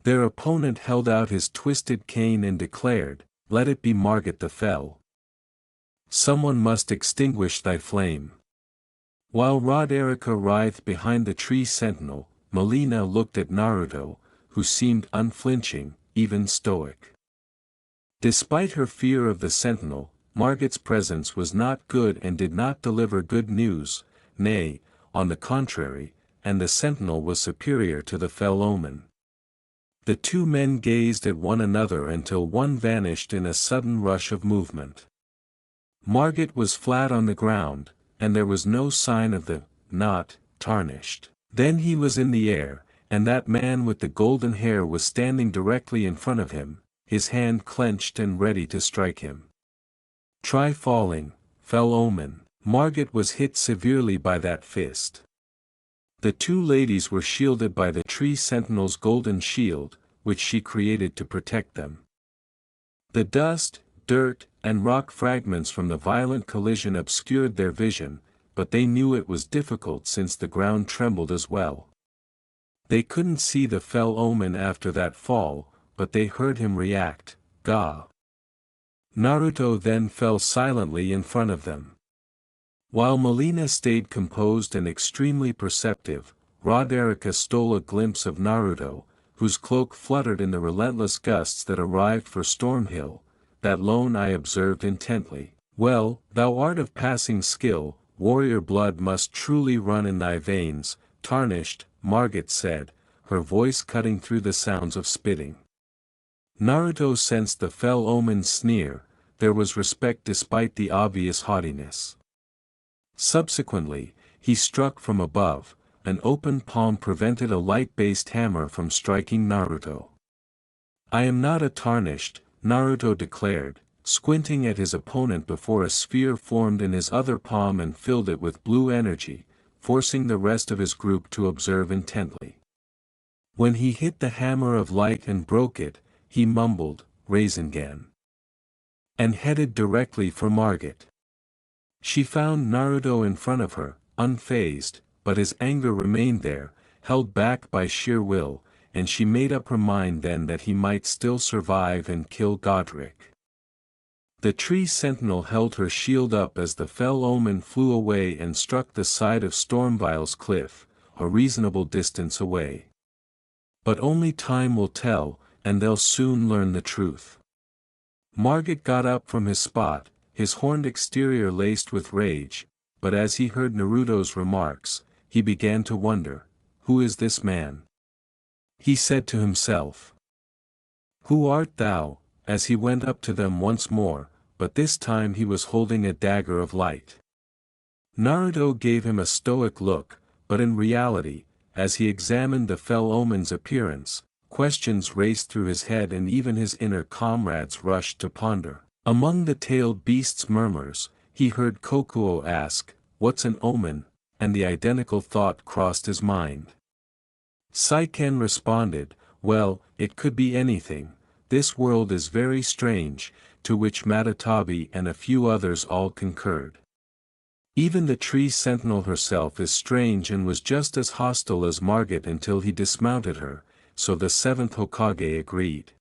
Their opponent held out his twisted cane and declared, "Let it be Margit the Fell. Someone must extinguish thy flame." While Rod Erika writhed behind the tree sentinel, Melina looked at Naruto, who seemed unflinching, even stoic. Despite her fear of the sentinel, Margit's presence was not good and did not deliver good news, nay, on the contrary, and the sentinel was superior to the Fell Omen. The two men gazed at one another until one vanished in a sudden rush of movement. Margit was flat on the ground, and there was no sign of the, not, tarnished. Then he was in the air, and that man with the golden hair was standing directly in front of him, his hand clenched and ready to strike him. "Try falling, Fell Omen." Margit was hit severely by that fist. The two ladies were shielded by the tree sentinel's golden shield, which she created to protect them. The dust, dirt, and rock fragments from the violent collision obscured their vision, but they knew it was difficult since the ground trembled as well. They couldn't see the fell omen after that fall, but they heard him react, "Gah!" Naruto then fell silently in front of them. While Melina stayed composed and extremely perceptive, Roderica stole a glimpse of Naruto, whose cloak fluttered in the relentless gusts that arrived for Stormhill. That lone eye observed intently. "Well, thou art of passing skill, warrior blood must truly run in thy veins," tarnished, Margit said, her voice cutting through the sounds of spitting. Naruto sensed the fell omen's sneer. There was respect despite the obvious haughtiness. Subsequently, he struck from above. An open palm prevented a light-based hammer from striking Naruto. "I am not a tarnished," Naruto declared, squinting at his opponent before a sphere formed in his other palm and filled it with blue energy, forcing the rest of his group to observe intently. When he hit the hammer of light and broke it, he mumbled, "Rasengan," and headed directly for Margit. She found Naruto in front of her, unfazed, but his anger remained there, held back by sheer will, and she made up her mind then that he might still survive and kill Godric. The tree sentinel held her shield up as the fell omen flew away and struck the side of Stormvile's cliff, a reasonable distance away. But only time will tell, and they'll soon learn the truth. Margit got up from his spot, his horned exterior laced with rage, but as he heard Naruto's remarks, he began to wonder, "Who is this man?" He said to himself. "Who art thou?" as he went up to them once more, but this time he was holding a dagger of light. Naruto gave him a stoic look, but in reality, as he examined the fell omen's appearance, questions raced through his head and even his inner comrades rushed to ponder. Among the tailed beast's murmurs, he heard Kokuo ask, "What's an omen?" and the identical thought crossed his mind. Saiken responded, "Well, it could be anything. This world is very strange," to which Matatabi and a few others all concurred. Even the tree sentinel herself is strange and was just as hostile as Margit until he dismounted her, so the seventh Hokage agreed.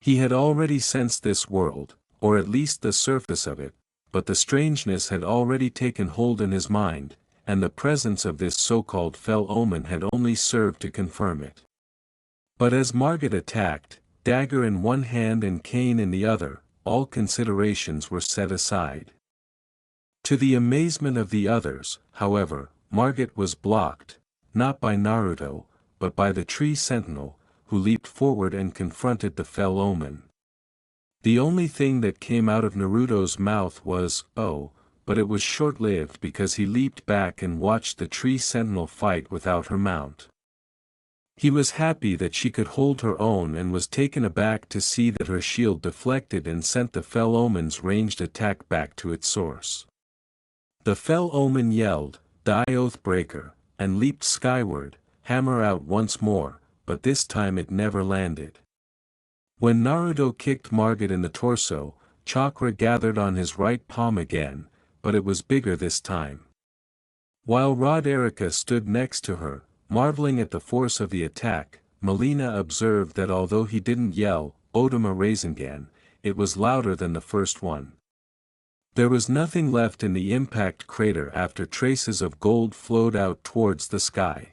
He had already sensed this world, or at least the surface of it, but the strangeness had already taken hold in his mind, and the presence of this so-called fell omen had only served to confirm it. But as Margit attacked, dagger in one hand and cane in the other, all considerations were set aside. To the amazement of the others, however, Margit was blocked, not by Naruto, but by the tree sentinel, who leaped forward and confronted the fell omen. The only thing that came out of Naruto's mouth was, "Oh," but it was short-lived because he leaped back and watched the tree sentinel fight without her mount. He was happy that she could hold her own and was taken aback to see that her shield deflected and sent the fell omen's ranged attack back to its source. The fell omen yelled, "Die Oathbreaker," and leaped skyward, hammer out once more, but this time it never landed. When Naruto kicked Margit in the torso, chakra gathered on his right palm again, but it was bigger this time. While Roderica stood next to her, marveling at the force of the attack, Melina observed that although he didn't yell, "Odama Rasengan," it was louder than the first one. There was nothing left in the impact crater after traces of gold flowed out towards the sky.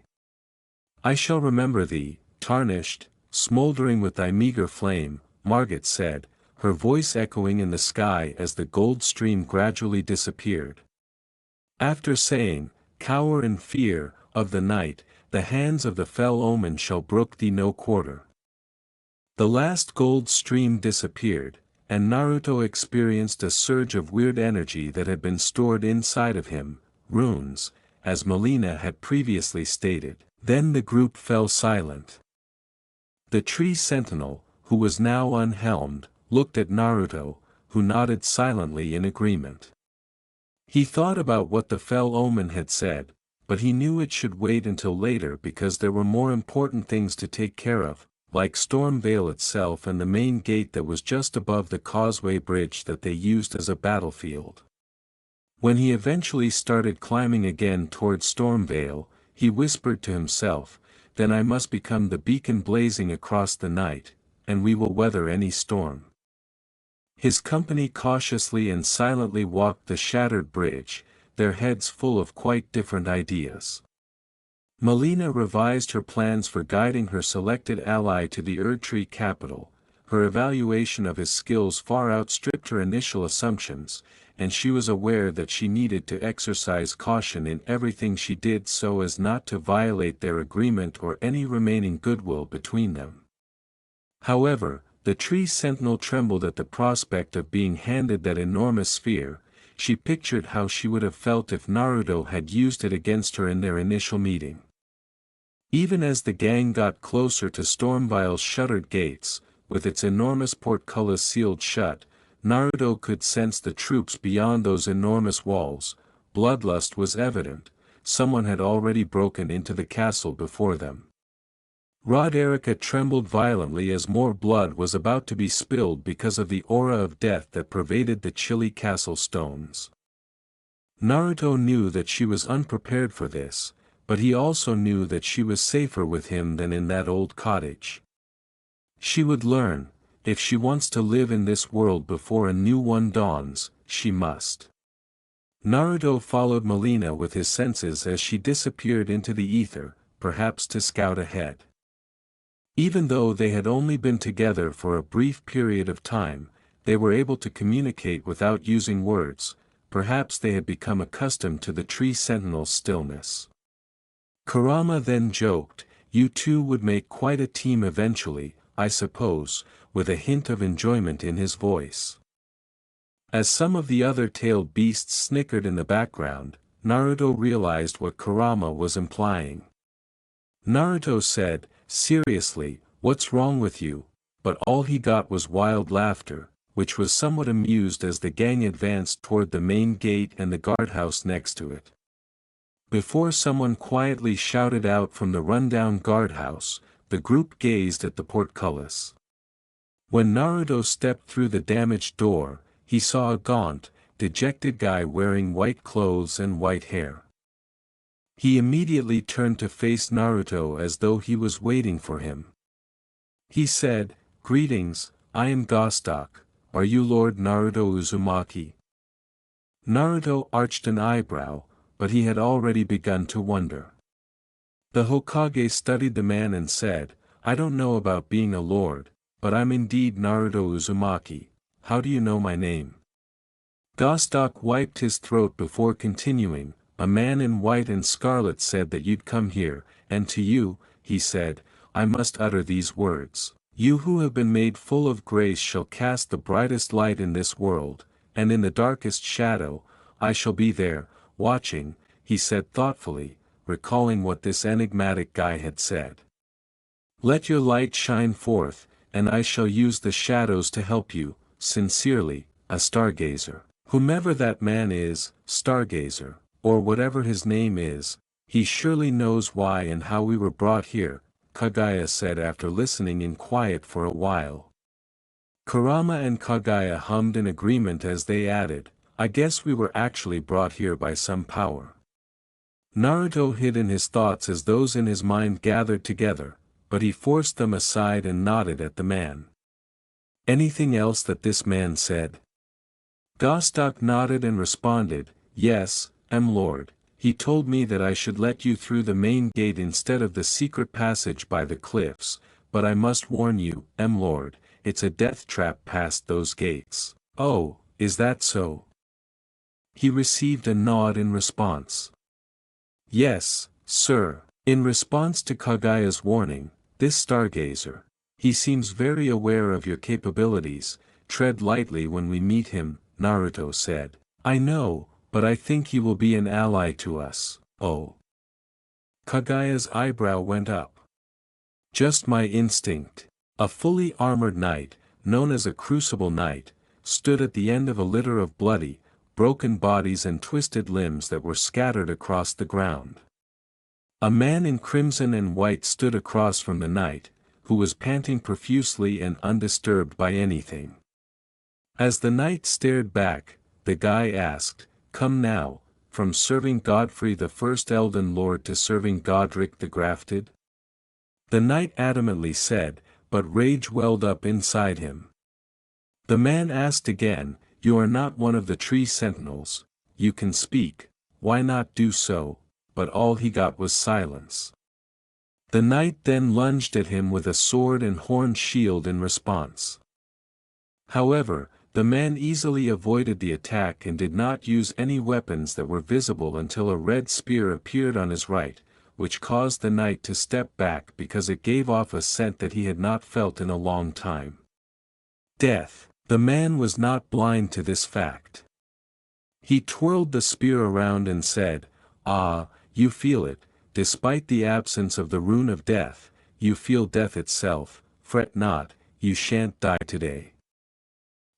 "I shall remember thee, tarnished, smoldering with thy meager flame," Margit said, her voice echoing in the sky as the gold stream gradually disappeared. After saying, "Cower in fear, of the night, the hands of the fell omen shall brook thee no quarter." The last gold stream disappeared, and Naruto experienced a surge of weird energy that had been stored inside of him, runes, as Melina had previously stated. Then the group fell silent. The tree sentinel, who was now unhelmed, looked at Naruto, who nodded silently in agreement. He thought about what the fell omen had said, but he knew it should wait until later because there were more important things to take care of, like Stormvale itself and the main gate that was just above the causeway bridge that they used as a battlefield. When he eventually started climbing again towards Stormvale, he whispered to himself, "Then I must become the beacon blazing across the night, and we will weather any storm." His company cautiously and silently walked the shattered bridge, their heads full of quite different ideas. Melina revised her plans for guiding her selected ally to the Erdtree capital. Her evaluation of his skills far outstripped her initial assumptions, and she was aware that she needed to exercise caution in everything she did so as not to violate their agreement or any remaining goodwill between them. However, the tree sentinel trembled at the prospect of being handed that enormous sphere. She pictured how she would have felt if Naruto had used it against her in their initial meeting. Even as the gang got closer to Stormvile's shuttered gates, with its enormous portcullis sealed shut, Naruto could sense the troops beyond those enormous walls. Bloodlust was evident. Someone had already broken into the castle before them. Roderica trembled violently as more blood was about to be spilled because of the aura of death that pervaded the chilly castle stones. Naruto knew that she was unprepared for this, but he also knew that she was safer with him than in that old cottage. She would learn. If she wants to live in this world before a new one dawns, she must. Naruto followed Melina with his senses as she disappeared into the ether, perhaps to scout ahead. Even though they had only been together for a brief period of time, they were able to communicate without using words. Perhaps they had become accustomed to the tree sentinel's stillness. Kurama then joked, "You two would make quite a team eventually, I suppose," with a hint of enjoyment in his voice. As some of the other tailed beasts snickered in the background, Naruto realized what Kurama was implying. Naruto said, "Seriously, what's wrong with you?" But all he got was wild laughter, which was somewhat amused as the gang advanced toward the main gate and the guardhouse next to it. Before someone quietly shouted out from the rundown guardhouse, the group gazed at the portcullis. When Naruto stepped through the damaged door, he saw a gaunt, dejected guy wearing white clothes and white hair. He immediately turned to face Naruto as though he was waiting for him. He said, "Greetings, I am Gostok. Are you Lord Naruto Uzumaki?" Naruto arched an eyebrow, but he had already begun to wonder. The Hokage studied the man and said, "I don't know about being a lord, but I'm indeed Naruto Uzumaki. How do you know my name?" Gostok wiped his throat before continuing, "A man in white and scarlet said that you'd come here, and to you," he said, "I must utter these words. You who have been made full of grace shall cast the brightest light in this world, and in the darkest shadow, I shall be there, watching," he said thoughtfully, recalling what this enigmatic guy had said. "Let your light shine forth, and I shall use the shadows to help you, sincerely, a stargazer." Whomever that man is, stargazer, or whatever his name is, he surely knows why and how we were brought here, Kagaya said after listening in quiet for a while. Kurama and Kagaya hummed in agreement as they added, "I guess we were actually brought here by some power." Naruto hid in his thoughts as those in his mind gathered together, but he forced them aside and nodded at the man. "Anything else that this man said?" Gostok nodded and responded, "Yes, Lord. He told me that I should let you through the main gate instead of the secret passage by the cliffs, but I must warn you, Lord, it's a death trap past those gates." "Oh, is that so?" He received a nod in response. "Yes, sir." In response to Kagaya's warning, "This stargazer, he seems very aware of your capabilities, tread lightly when we meet him," Naruto said. "I know, but I think he will be an ally to us." "Oh." Kagaya's eyebrow went up. "Just my instinct." A fully armored knight, known as a crucible knight, stood at the end of a litter of bloody, broken bodies and twisted limbs that were scattered across the ground. A man in crimson and white stood across from the knight, who was panting profusely and undisturbed by anything. As the knight stared back, the guy asked, "Come now, from serving Godfrey the first Elden Lord to serving Godric the Grafted?" The knight adamantly said, but rage welled up inside him. The man asked again, "You are not one of the tree sentinels, you can speak, why not do so?" But all he got was silence. The knight then lunged at him with a sword and horned shield in response. However, the man easily avoided the attack and did not use any weapons that were visible until a red spear appeared on his right, which caused the knight to step back because it gave off a scent that he had not felt in a long time. Death. The man was not blind to this fact. He twirled the spear around and said, "Ah, you feel it, despite the absence of the rune of death, you feel death itself, fret not, you shan't die today."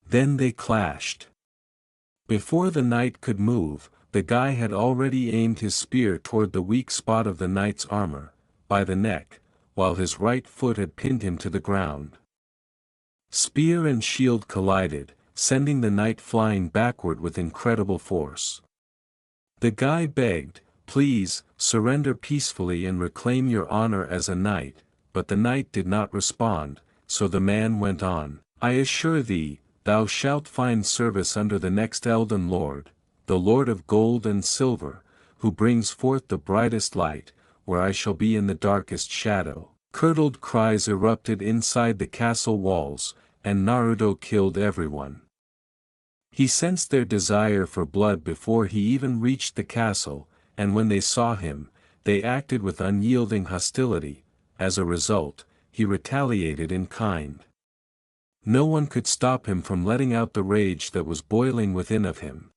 Then they clashed. Before the knight could move, the guy had already aimed his spear toward the weak spot of the knight's armor, by the neck, while his right foot had pinned him to the ground. Spear and shield collided, sending the knight flying backward with incredible force. The guy begged, "Please, surrender peacefully and reclaim your honor as a knight," but the knight did not respond, so the man went on, "I assure thee, thou shalt find service under the next Elden Lord, the Lord of gold and silver, who brings forth the brightest light, where I shall be in the darkest shadow." Curdled cries erupted inside the castle walls, and Naruto killed everyone. He sensed their desire for blood before he even reached the castle, and when they saw him, they acted with unyielding hostility. As a result, he retaliated in kind. No one could stop him from letting out the rage that was boiling within of him.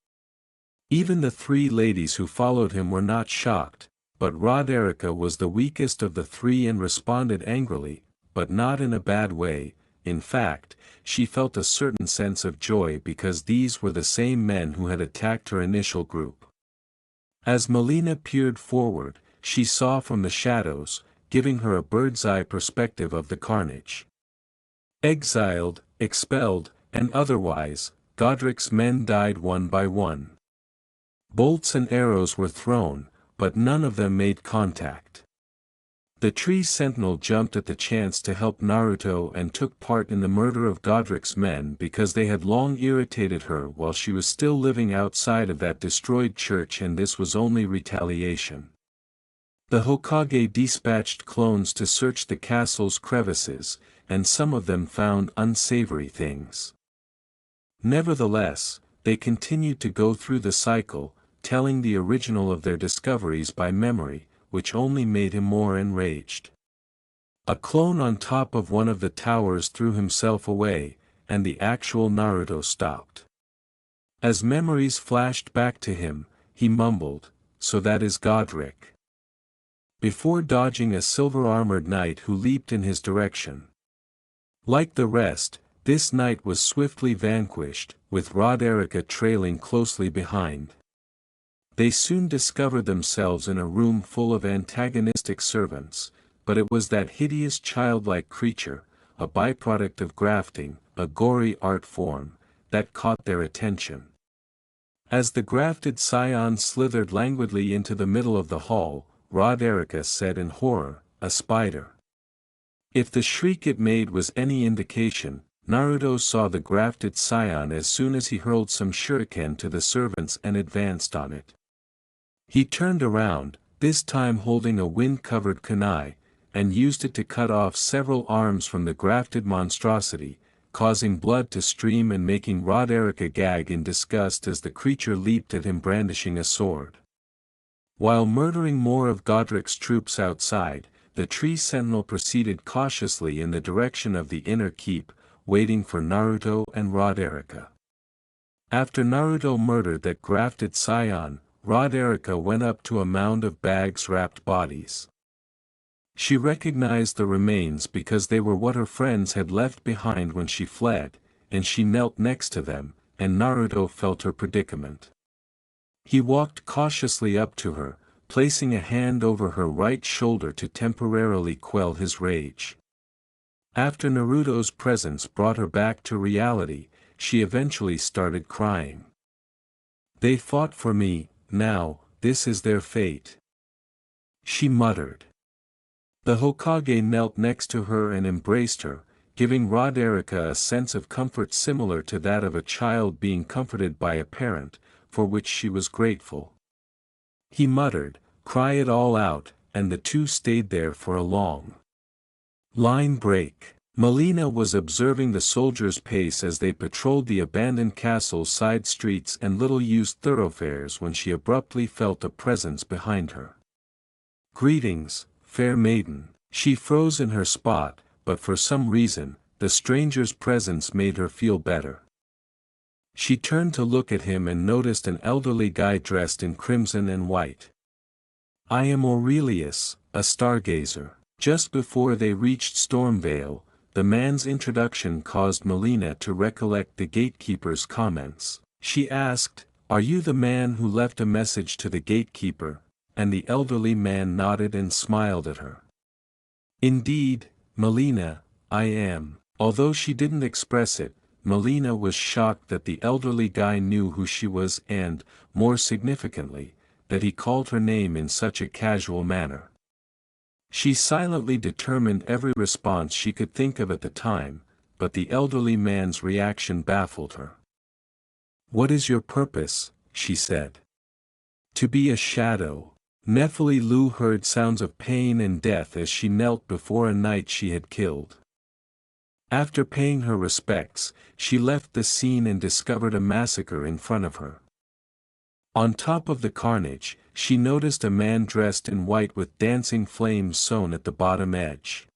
Even the three ladies who followed him were not shocked, but Roderica was the weakest of the three and responded angrily, but not in a bad way. In fact, she felt a certain sense of joy because these were the same men who had attacked her initial group. As Melina peered forward, she saw from the shadows, giving her a bird's-eye perspective of the carnage. Exiled, expelled, and otherwise, Godric's men died one by one. Bolts and arrows were thrown, but none of them made contact. The tree sentinel jumped at the chance to help Naruto and took part in the murder of Godric's men because they had long irritated her while she was still living outside of that destroyed church, and this was only retaliation. The Hokage dispatched clones to search the castle's crevices, and some of them found unsavory things. Nevertheless, they continued to go through the cycle, telling the original of their discoveries by memory, which only made him more enraged. A clone on top of one of the towers threw himself away, and the actual Naruto stopped. As memories flashed back to him, he mumbled, "So that is Godric," before dodging a silver-armored knight who leaped in his direction. Like the rest, this knight was swiftly vanquished, with Roderica trailing closely behind. They soon discovered themselves in a room full of antagonistic servants, but it was that hideous childlike creature, a byproduct of grafting, a gory art form, that caught their attention. As the grafted scion slithered languidly into the middle of the hall, Roderica said in horror, "A spider." If the shriek it made was any indication, Naruto saw the grafted scion as soon as he hurled some shuriken to the servants and advanced on it. He turned around, this time holding a wind-covered kunai, and used it to cut off several arms from the grafted monstrosity, causing blood to stream and making Roderica gag in disgust as the creature leaped at him brandishing a sword. While murdering more of Godric's troops outside, the tree sentinel proceeded cautiously in the direction of the inner keep, waiting for Naruto and Roderica. After Naruto murdered that grafted scion, Roderica went up to a mound of bags-wrapped bodies. She recognized the remains because they were what her friends had left behind when she fled, and she knelt next to them, and Naruto felt her predicament. He walked cautiously up to her, placing a hand over her right shoulder to temporarily quell his rage. After Naruto's presence brought her back to reality, she eventually started crying. "They fought for me, now, this is their fate," she muttered. The Hokage knelt next to her and embraced her, giving Roderica a sense of comfort similar to that of a child being comforted by a parent, for which she was grateful. He muttered, "Cry it all out," and the two stayed there for a long line break. Melina was observing the soldiers' pace as they patrolled the abandoned castle's side streets and little-used thoroughfares when she abruptly felt a presence behind her. "Greetings, fair maiden." She froze in her spot, but for some reason, the stranger's presence made her feel better. She turned to look at him and noticed an elderly guy dressed in crimson and white. "I am Aurelius, a stargazer." Just before they reached Stormvale, the man's introduction caused Melina to recollect the gatekeeper's comments. She asked, "Are you the man who left a message to the gatekeeper?" And the elderly man nodded and smiled at her. "Indeed, Melina, I am." Although she didn't express it, Melina was shocked that the elderly guy knew who she was and, more significantly, that he called her name in such a casual manner. She silently determined every response she could think of at the time, but the elderly man's reaction baffled her. "What is your purpose?" she said. "To be a shadow." Nephili Lu heard sounds of pain and death as she knelt before a knight she had killed. After paying her respects, she left the scene and discovered a massacre in front of her. On top of the carnage, she noticed a man dressed in white with dancing flames sewn at the bottom edge.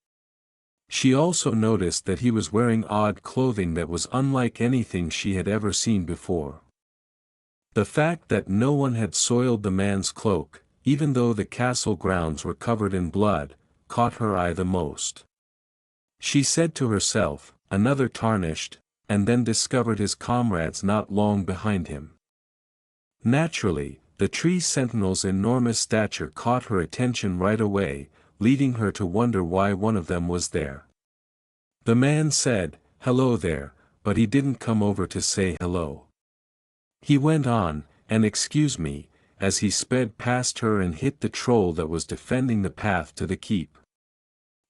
She also noticed that he was wearing odd clothing that was unlike anything she had ever seen before. The fact that no one had soiled the man's cloak, even though the castle grounds were covered in blood, caught her eye the most. She said to herself, "Another tarnished," and then discovered his comrades not long behind him. Naturally, the tree sentinel's enormous stature caught her attention right away, leading her to wonder why one of them was there. The man said, "Hello there," but he didn't come over to say hello. He went on, "And excuse me," as he sped past her and hit the troll that was defending the path to the keep.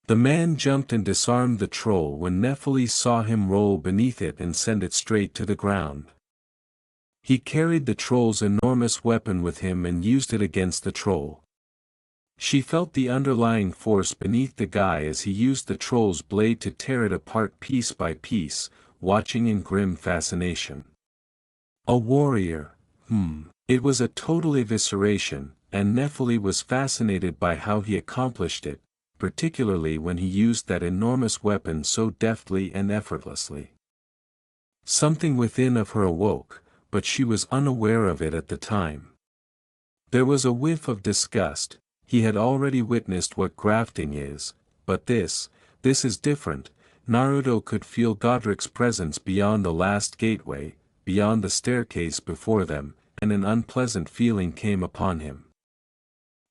The man jumped and disarmed the troll when Nephili saw him roll beneath it and send it straight to the ground. He carried the troll's enormous weapon with him and used it against the troll. She felt the underlying force beneath the guy as he used the troll's blade to tear it apart piece by piece, watching in grim fascination. A warrior, It was a total evisceration, and Nephili was fascinated by how he accomplished it, particularly when he used that enormous weapon so deftly and effortlessly. Something within of her awoke, but she was unaware of it at the time. There was a whiff of disgust. He had already witnessed what grafting is, but this is different. Naruto could feel Godric's presence beyond the last gateway, beyond the staircase before them, and an unpleasant feeling came upon him.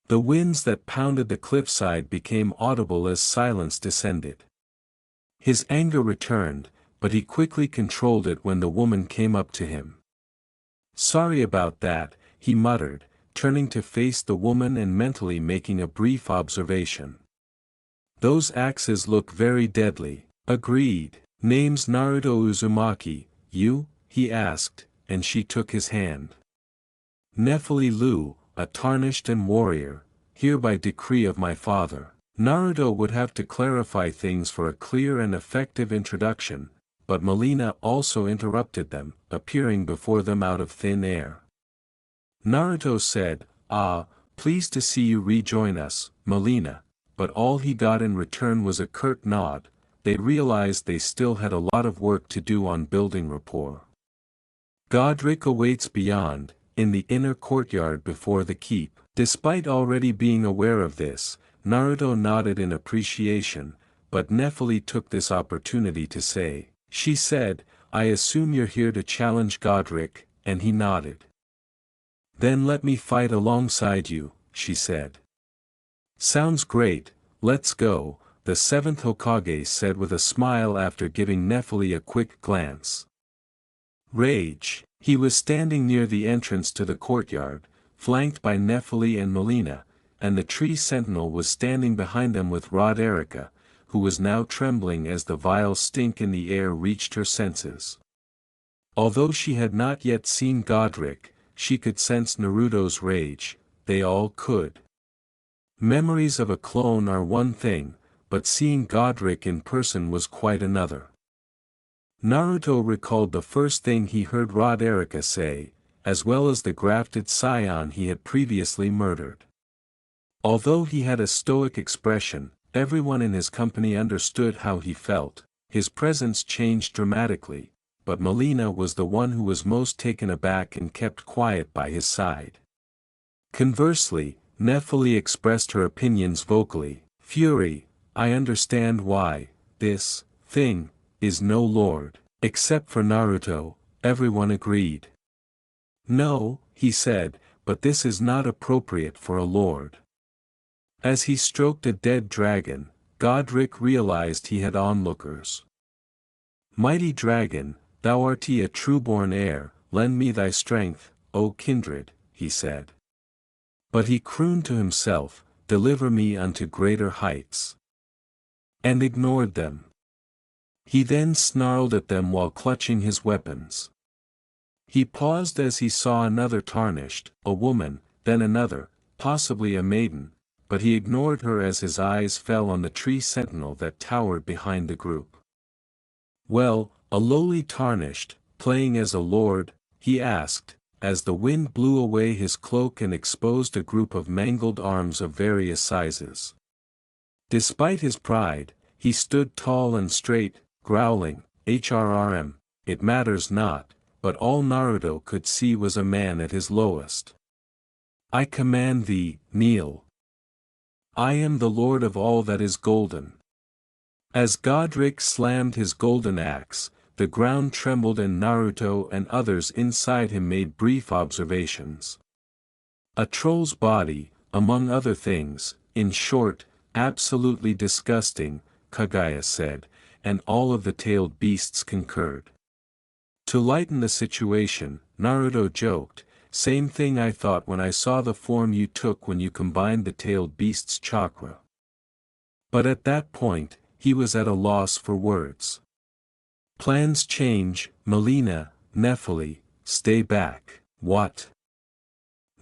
The winds that pounded the cliffside became audible as silence descended. His anger returned, but he quickly controlled it when the woman came up to him. "Sorry about that," he muttered, turning to face the woman and mentally making a brief observation. "Those axes look very deadly." "Agreed." "Name's Naruto Uzumaki, you?" he asked, and she took his hand. "Nephili Lu, a tarnished and warrior, here by decree of my father." Naruto would have to clarify things for a clear and effective introduction, but Melina also interrupted them, appearing before them out of thin air. Naruto said, "Ah, pleased to see you rejoin us, Melina," but all he got in return was a curt nod. They realized they still had a lot of work to do on building rapport. Godric awaits beyond, in the inner courtyard before the keep. Despite already being aware of this, Naruto nodded in appreciation, but Nephili took this opportunity to say, she said, "I assume you're here to challenge Godric," and he nodded. "Then let me fight alongside you," she said. Sounds great, let's go, the seventh Hokage said with a smile after giving Nephili a quick glance. Rage. He was standing near the entrance to the courtyard, flanked by Nephili and Melina, and the tree sentinel was standing behind them with Rod Erika, who was now trembling as the vile stink in the air reached her senses. Although she had not yet seen Godric, she could sense Naruto's rage, they all could. Memories of a clone are one thing, but seeing Godric in person was quite another. Naruto recalled the first thing he heard Rod Erika say, as well as the grafted scion he had previously murdered. Although he had a stoic expression, everyone in his company understood how he felt. His presence changed dramatically, but Melina was the one who was most taken aback and kept quiet by his side. Conversely, Nephili expressed her opinions vocally. Fury, I understand why, this thing is no lord. Except for Naruto, everyone agreed. No, he said, but this is not appropriate for a lord. As he stroked a dead dragon, Godric realized he had onlookers. Mighty dragon, thou art a trueborn heir, lend me thy strength, O kindred, he said. But he crooned to himself, deliver me unto greater heights. And ignored them. He then snarled at them while clutching his weapons. He paused as he saw another tarnished, a woman, then another, possibly a maiden, but he ignored her as his eyes fell on the tree sentinel that towered behind the group. Well, a lowly tarnished, playing as a lord, he asked, as the wind blew away his cloak and exposed a group of mangled arms of various sizes. Despite his pride, he stood tall and straight, growling, Harem, it matters not, but all Naruto could see was a man at his lowest. I command thee, kneel. I am the lord of all that is golden. As Godric slammed his golden axe, the ground trembled and Naruto and others inside him made brief observations. A troll's body, among other things, in short, absolutely disgusting, Kaguya said, and all of the tailed beasts concurred. To lighten the situation, Naruto joked, same thing I thought when I saw the form you took when you combined the tailed beast's chakra. But at that point, he was at a loss for words. Plans change, Melina, Nephili, stay back, what?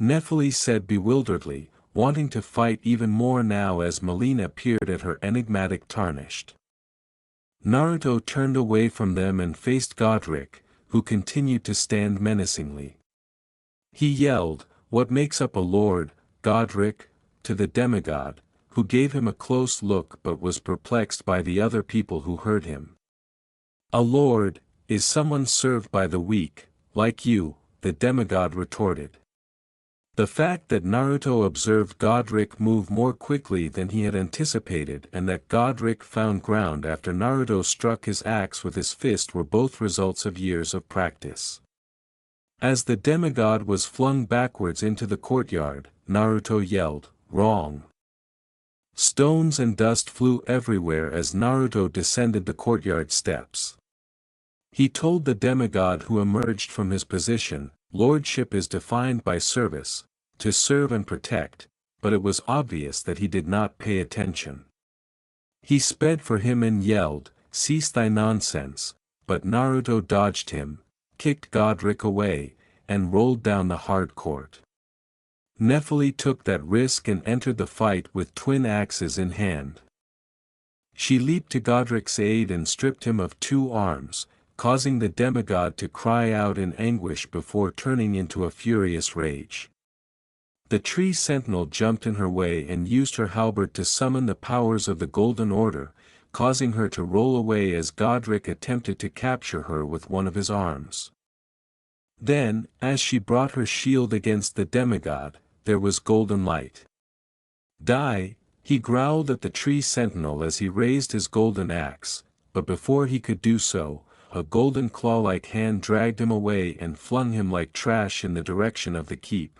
Nephili said bewilderedly, wanting to fight even more now as Melina peered at her enigmatic tarnished. Naruto turned away from them and faced Godric, who continued to stand menacingly. He yelled, what makes up a lord, Godric, to the demigod, who gave him a close look but was perplexed by the other people who heard him. A lord, is someone served by the weak, like you, the demigod retorted. The fact that Naruto observed Godric move more quickly than he had anticipated and that Godric found ground after Naruto struck his axe with his fist were both results of years of practice. As the demigod was flung backwards into the courtyard, Naruto yelled, wrong. Stones and dust flew everywhere as Naruto descended the courtyard steps. He told the demigod who emerged from his position, lordship is defined by service, to serve and protect, but it was obvious that he did not pay attention. He sped for him and yelled, cease thy nonsense, but Naruto dodged him, kicked Godric away, and rolled down the hard court. Nephili took that risk and entered the fight with twin axes in hand. She leaped to Godric's aid and stripped him of 2 arms, causing the demigod to cry out in anguish before turning into a furious rage. The tree sentinel jumped in her way and used her halberd to summon the powers of the Golden Order, causing her to roll away as Godric attempted to capture her with one of his arms. Then, as she brought her shield against the demigod, there was golden light. Die, he growled at the tree sentinel as he raised his golden axe, but before he could do so, a golden claw-like hand dragged him away and flung him like trash in the direction of the keep.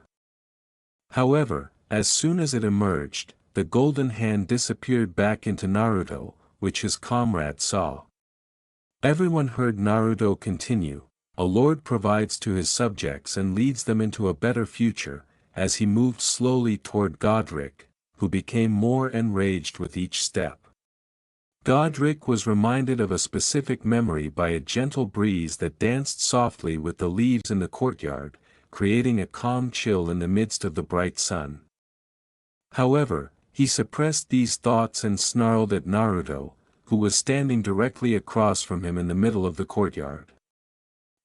However, As soon as it emerged, the golden hand disappeared back into Naruto, which his comrade saw. Everyone heard Naruto continue, "A lord provides to his subjects and leads them into a better future," as he moved slowly toward Godric, who became more enraged with each step. Godric was reminded of a specific memory by a gentle breeze that danced softly with the leaves in the courtyard, creating a calm chill in the midst of the bright sun. However, he suppressed these thoughts and snarled at Naruto, who was standing directly across from him in the middle of the courtyard.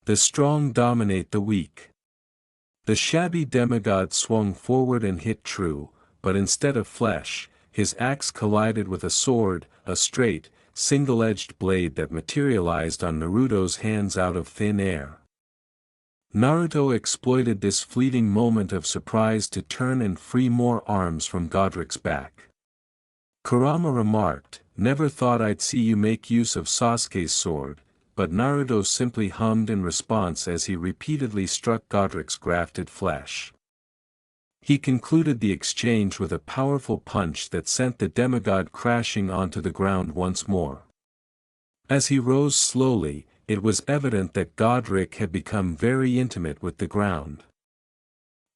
The strong dominate the weak. The shabby demigod swung forward and hit true, but instead of flesh, his axe collided with a sword, a straight, single-edged blade that materialized on Naruto's hands out of thin air. Naruto exploited this fleeting moment of surprise to turn and free more arms from Godric's back. Kurama remarked, "Never thought I'd see you make use of Sasuke's sword," but Naruto simply hummed in response as he repeatedly struck Godric's grafted flesh. He concluded the exchange with a powerful punch that sent the demigod crashing onto the ground once more. As he rose slowly, it was evident that Godric had become very intimate with the ground.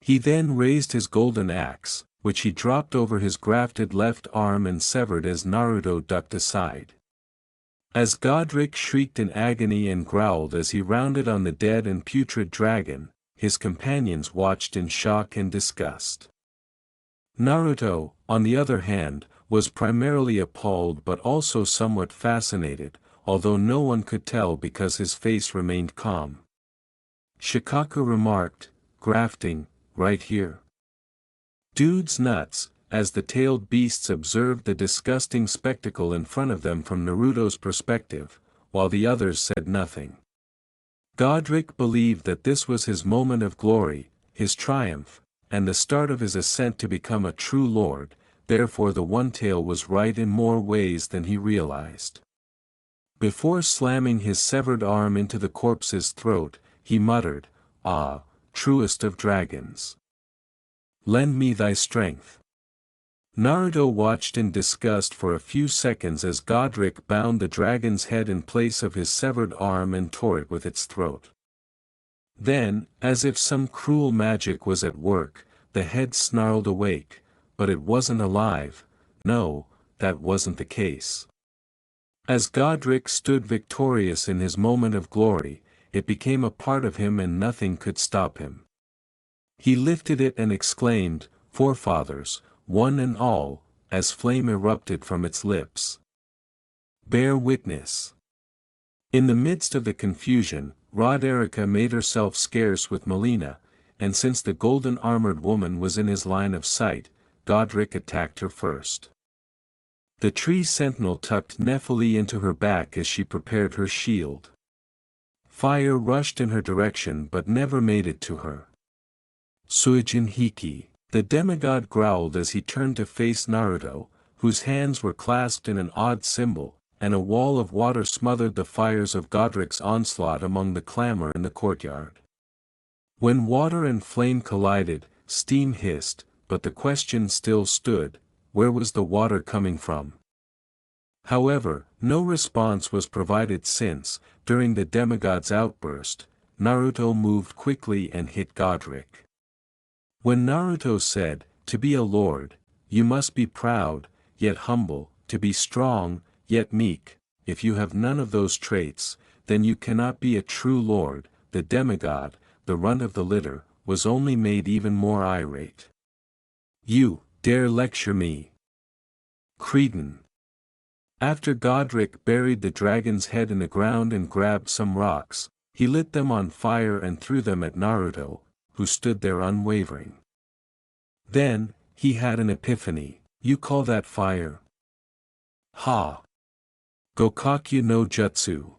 He then raised his golden axe, which he dropped over his grafted left arm and severed as Naruto ducked aside. As Godric shrieked in agony and growled as he rounded on the dead and putrid dragon, his companions watched in shock and disgust. Naruto, on the other hand, was primarily appalled but also somewhat fascinated, although no one could tell because his face remained calm. Shikaku remarked, "Grafting, right here. Dude's nuts," as the tailed beasts observed the disgusting spectacle in front of them from Naruto's perspective, while the others said nothing. Godric believed that this was his moment of glory, his triumph, and the start of his ascent to become a true lord, therefore the One Tail was right in more ways than he realized. Before slamming his severed arm into the corpse's throat, he muttered, "Ah, truest of dragons. Lend me thy strength." Naruto watched in disgust for a few seconds as Godric bound the dragon's head in place of his severed arm and tore it with its throat. Then, as if some cruel magic was at work, the head snarled awake, but it wasn't alive. No, that wasn't the case. As Godric stood victorious in his moment of glory, it became a part of him and nothing could stop him. He lifted it and exclaimed, "Forefathers, one and all," as flame erupted from its lips. Bear witness. In the midst of the confusion, Roderica made herself scarce with Melina, and since the golden-armored woman was in his line of sight, Godric attacked her first. The tree sentinel tucked Nephili into her back as she prepared her shield. Fire rushed in her direction but never made it to her. Suijin Hiki. The demigod growled as he turned to face Naruto, whose hands were clasped in an odd symbol, and a wall of water smothered the fires of Godric's onslaught among the clamor in the courtyard. When water and flame collided, steam hissed, but the question still stood, where was the water coming from? However, no response was provided since, during the demigod's outburst, Naruto moved quickly and hit Godric. When Naruto said, "To be a lord, you must be proud, yet humble, to be strong, yet meek, if you have none of those traits, then you cannot be a true lord," the demigod, the runt of the litter, was only made even more irate. "You dare lecture me? Cretin." After Godric buried the dragon's head in the ground and grabbed some rocks, he lit them on fire and threw them at Naruto, who stood there unwavering. Then, he had an epiphany. "You call that fire? Ha! Gokakyu no Jutsu."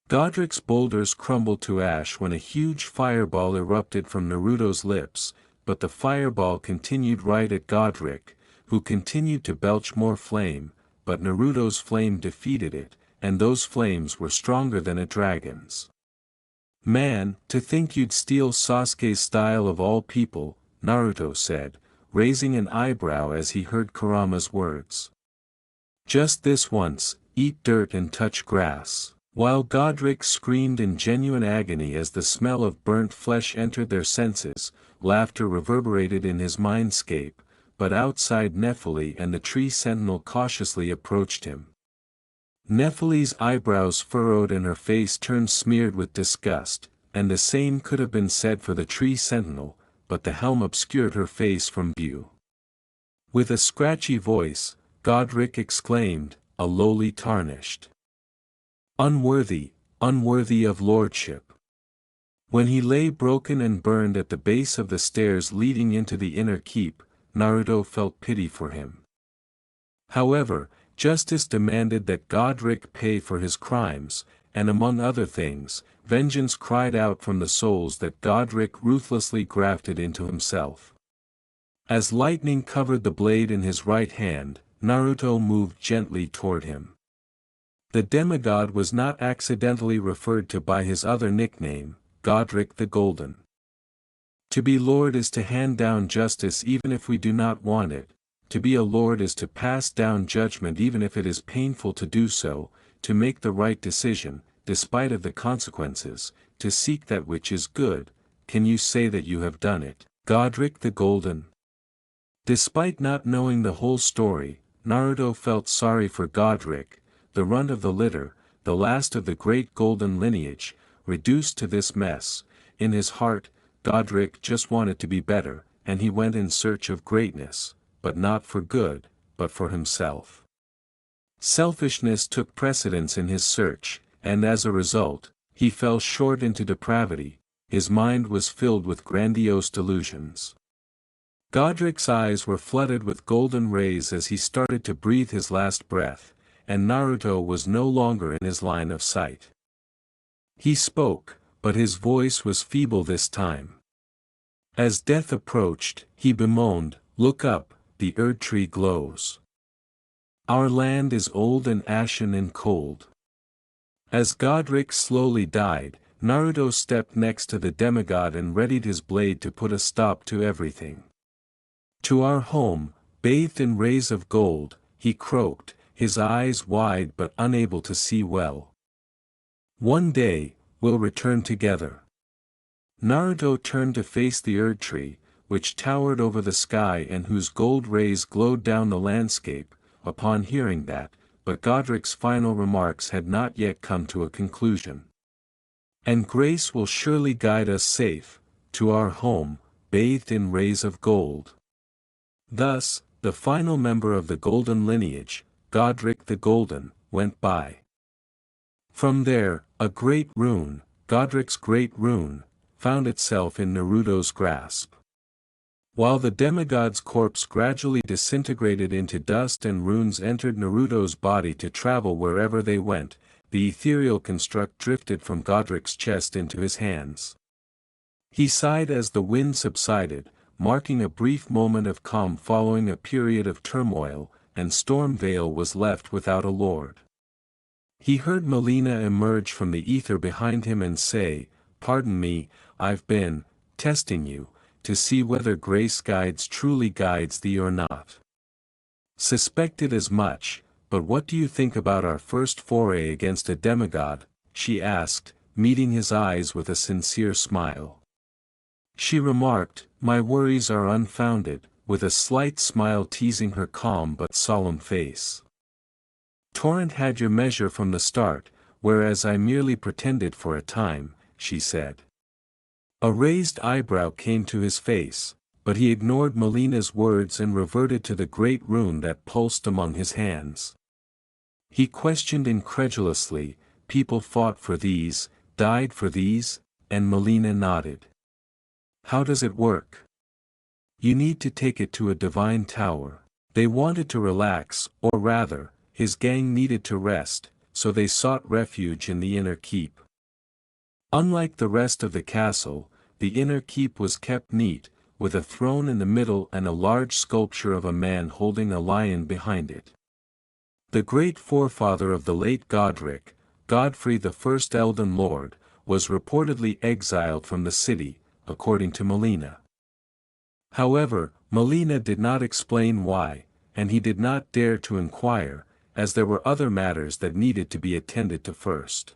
Godric's boulders crumbled to ash when a huge fireball erupted from Naruto's lips, but the fireball continued right at Godric, who continued to belch more flame, but Naruto's flame defeated it, and those flames were stronger than a dragon's. "Man, to think you'd steal Sasuke's style of all people," Naruto said, raising an eyebrow as he heard Kurama's words. Just this once, eat dirt and touch grass. While Godric screamed in genuine agony as the smell of burnt flesh entered their senses, laughter reverberated in his mindscape, but outside Nephili and the tree sentinel cautiously approached him. Nephili's eyebrows furrowed and her face turned smeared with disgust, and the same could have been said for the tree sentinel, but the helm obscured her face from view. With a scratchy voice, Godric exclaimed, "A lowly tarnished. Unworthy, unworthy of lordship." When he lay broken and burned at the base of the stairs leading into the inner keep, Naruto felt pity for him. However, justice demanded that Godric pay for his crimes, and among other things, vengeance cried out from the souls that Godric ruthlessly grafted into himself. As lightning covered the blade in his right hand, Naruto moved gently toward him. The demigod was not accidentally referred to by his other nickname, Godric the Golden. To be lord is to hand down justice even if we do not want it. To be a lord is to pass down judgment even if it is painful to do so, to make the right decision, despite of the consequences, to seek that which is good. Can you say that you have done it, Godric the Golden? Despite not knowing the whole story, Naruto felt sorry for Godric, the runt of the litter, the last of the great golden lineage, reduced to this mess. In his heart, Godric just wanted to be better, and he went in search of greatness, but not for good, but for himself. Selfishness took precedence in his search, and as a result, he fell short into depravity. His mind was filled with grandiose delusions. Godric's eyes were flooded with golden rays as he started to breathe his last breath, and Naruto was no longer in his line of sight. He spoke, but his voice was feeble this time. As death approached, he bemoaned, "Look up, the Erd tree glows. Our land is old and ashen and cold." As Godric slowly died, Naruto stepped next to the demigod and readied his blade to put a stop to everything. "To our home, bathed in rays of gold," he croaked, his eyes wide but unable to see well. "One day, we'll return together." Naruto turned to face the Erd tree, which towered over the sky and whose gold rays glowed down the landscape. Upon hearing that, but Godric's final remarks had not yet come to a conclusion. "And grace will surely guide us safe, to our home, bathed in rays of gold." Thus, the final member of the golden lineage, Godric the Golden, went by. From there, a great rune, Godric's great rune, found itself in Naruto's grasp. While the demigod's corpse gradually disintegrated into dust and runes entered Naruto's body to travel wherever they went, the ethereal construct drifted from Godric's chest into his hands. He sighed as the wind subsided, marking a brief moment of calm following a period of turmoil, and Stormvale was left without a lord. He heard Melina emerge from the ether behind him and say, "Pardon me, I've been testing you, to see whether grace guides truly guides thee or not." "Suspected as much, but what do you think about our first foray against a demigod?" she asked, meeting his eyes with a sincere smile. She remarked, "My worries are unfounded," with a slight smile teasing her calm but solemn face. "Torrent had your measure from the start, whereas I merely pretended for a time," she said. A raised eyebrow came to his face, but he ignored Melina's words and reverted to the great rune that pulsed among his hands. He questioned incredulously, "People fought for these, died for these?" And Melina nodded. "How does it work?" "You need to take it to a divine tower." They wanted to relax, or rather, his gang needed to rest, so they sought refuge in the inner keep. Unlike the rest of the castle, the inner keep was kept neat, with a throne in the middle and a large sculpture of a man holding a lion behind it. The great forefather of the late Godric, Godfrey the first Elden Lord, was reportedly exiled from the city, according to Melina. However, Melina did not explain why, and he did not dare to inquire, as there were other matters that needed to be attended to first.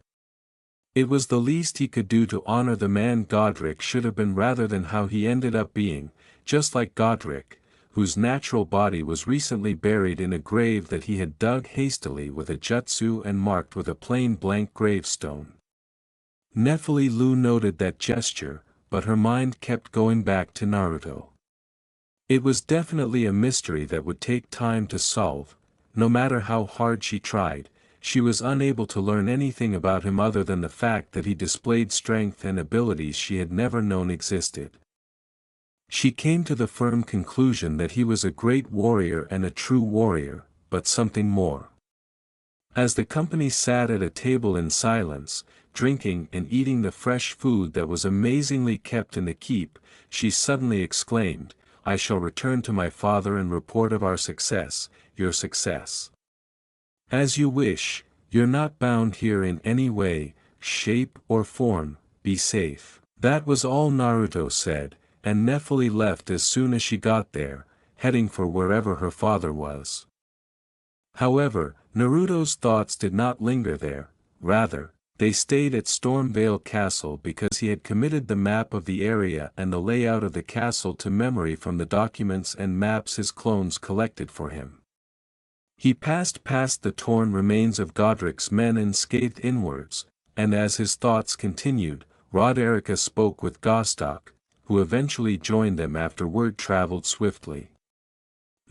It was the least he could do to honor the man Godric should have been rather than how he ended up being, just like Godric, whose natural body was recently buried in a grave that he had dug hastily with a jutsu and marked with a plain blank gravestone. Nephili Lu noted that gesture, but her mind kept going back to Naruto. It was definitely a mystery that would take time to solve. No matter how hard she tried, she was unable to learn anything about him other than the fact that he displayed strength and abilities she had never known existed. She came to the firm conclusion that he was a great warrior and a true warrior, but something more. As the company sat at a table in silence, drinking and eating the fresh food that was amazingly kept in the keep, she suddenly exclaimed, "I shall return to my father and report of our success, your success. As you wish, you're not bound here in any way, shape or form, be safe." That was all Naruto said, and Nephili left as soon as she got there, heading for wherever her father was. However, Naruto's thoughts did not linger there, rather, they stayed at Stormvale Castle because he had committed the map of the area and the layout of the castle to memory from the documents and maps his clones collected for him. He passed past the torn remains of Godric's men and scathed inwards, and as his thoughts continued, Roderica spoke with Gostock, who eventually joined them after word traveled swiftly.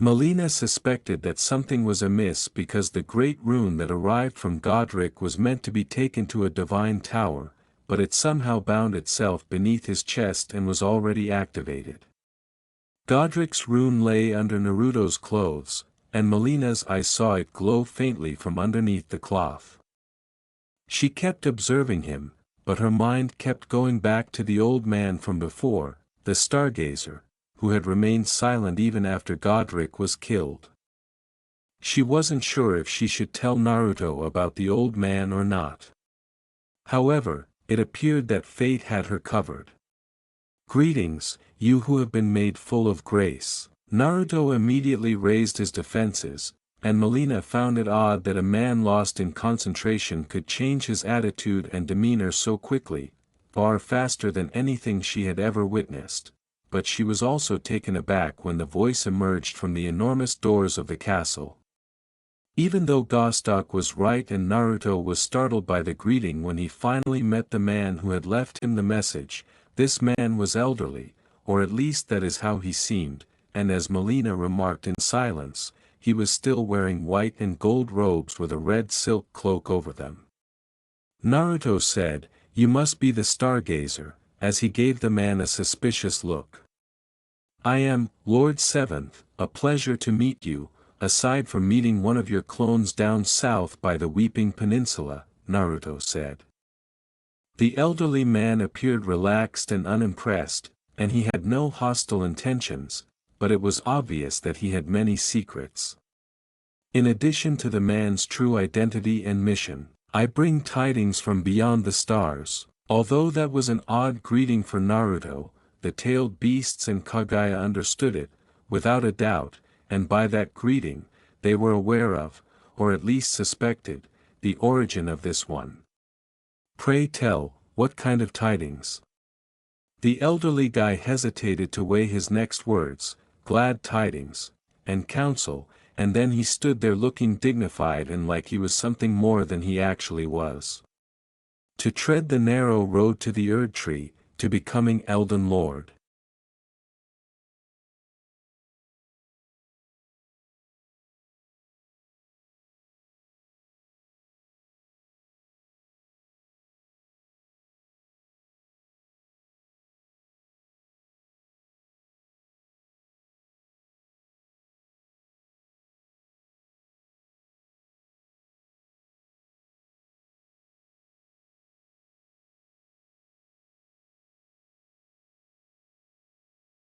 Melina suspected that something was amiss because the great rune that arrived from Godric was meant to be taken to a divine tower, but it somehow bound itself beneath his chest and was already activated. Godric's rune lay under Naruto's clothes, and Melina's eyes saw it glow faintly from underneath the cloth. She kept observing him, but her mind kept going back to the old man from before, the Stargazer, who had remained silent even after Godric was killed. She wasn't sure if she should tell Naruto about the old man or not. However, it appeared that fate had her covered. "Greetings, you who have been made full of grace." Naruto immediately raised his defenses, and Melina found it odd that a man lost in concentration could change his attitude and demeanor so quickly, far faster than anything she had ever witnessed. But she was also taken aback when the voice emerged from the enormous doors of the castle. Even though Gostock was right and Naruto was startled by the greeting when he finally met the man who had left him the message, this man was elderly, or at least that is how he seemed, and as Melina remarked in silence, he was still wearing white and gold robes with a red silk cloak over them. Naruto said, "You must be the Stargazer," as he gave the man a suspicious look. "I am, Lord Seventh, a pleasure to meet you, aside from meeting one of your clones down south by the Weeping Peninsula," Naruto said. The elderly man appeared relaxed and unimpressed, and he had no hostile intentions, but it was obvious that he had many secrets. In addition to the man's true identity and mission, "I bring tidings from beyond the stars." Although that was an odd greeting for Naruto, the tailed beasts and Kaguya understood it, without a doubt, and by that greeting, they were aware of, or at least suspected, the origin of this one. "Pray tell, what kind of tidings?" The elderly guy hesitated to weigh his next words, "Glad tidings, and counsel," and then he stood there looking dignified and like he was something more than he actually was. "To tread the narrow road to the Erd Tree, to becoming Elden Lord."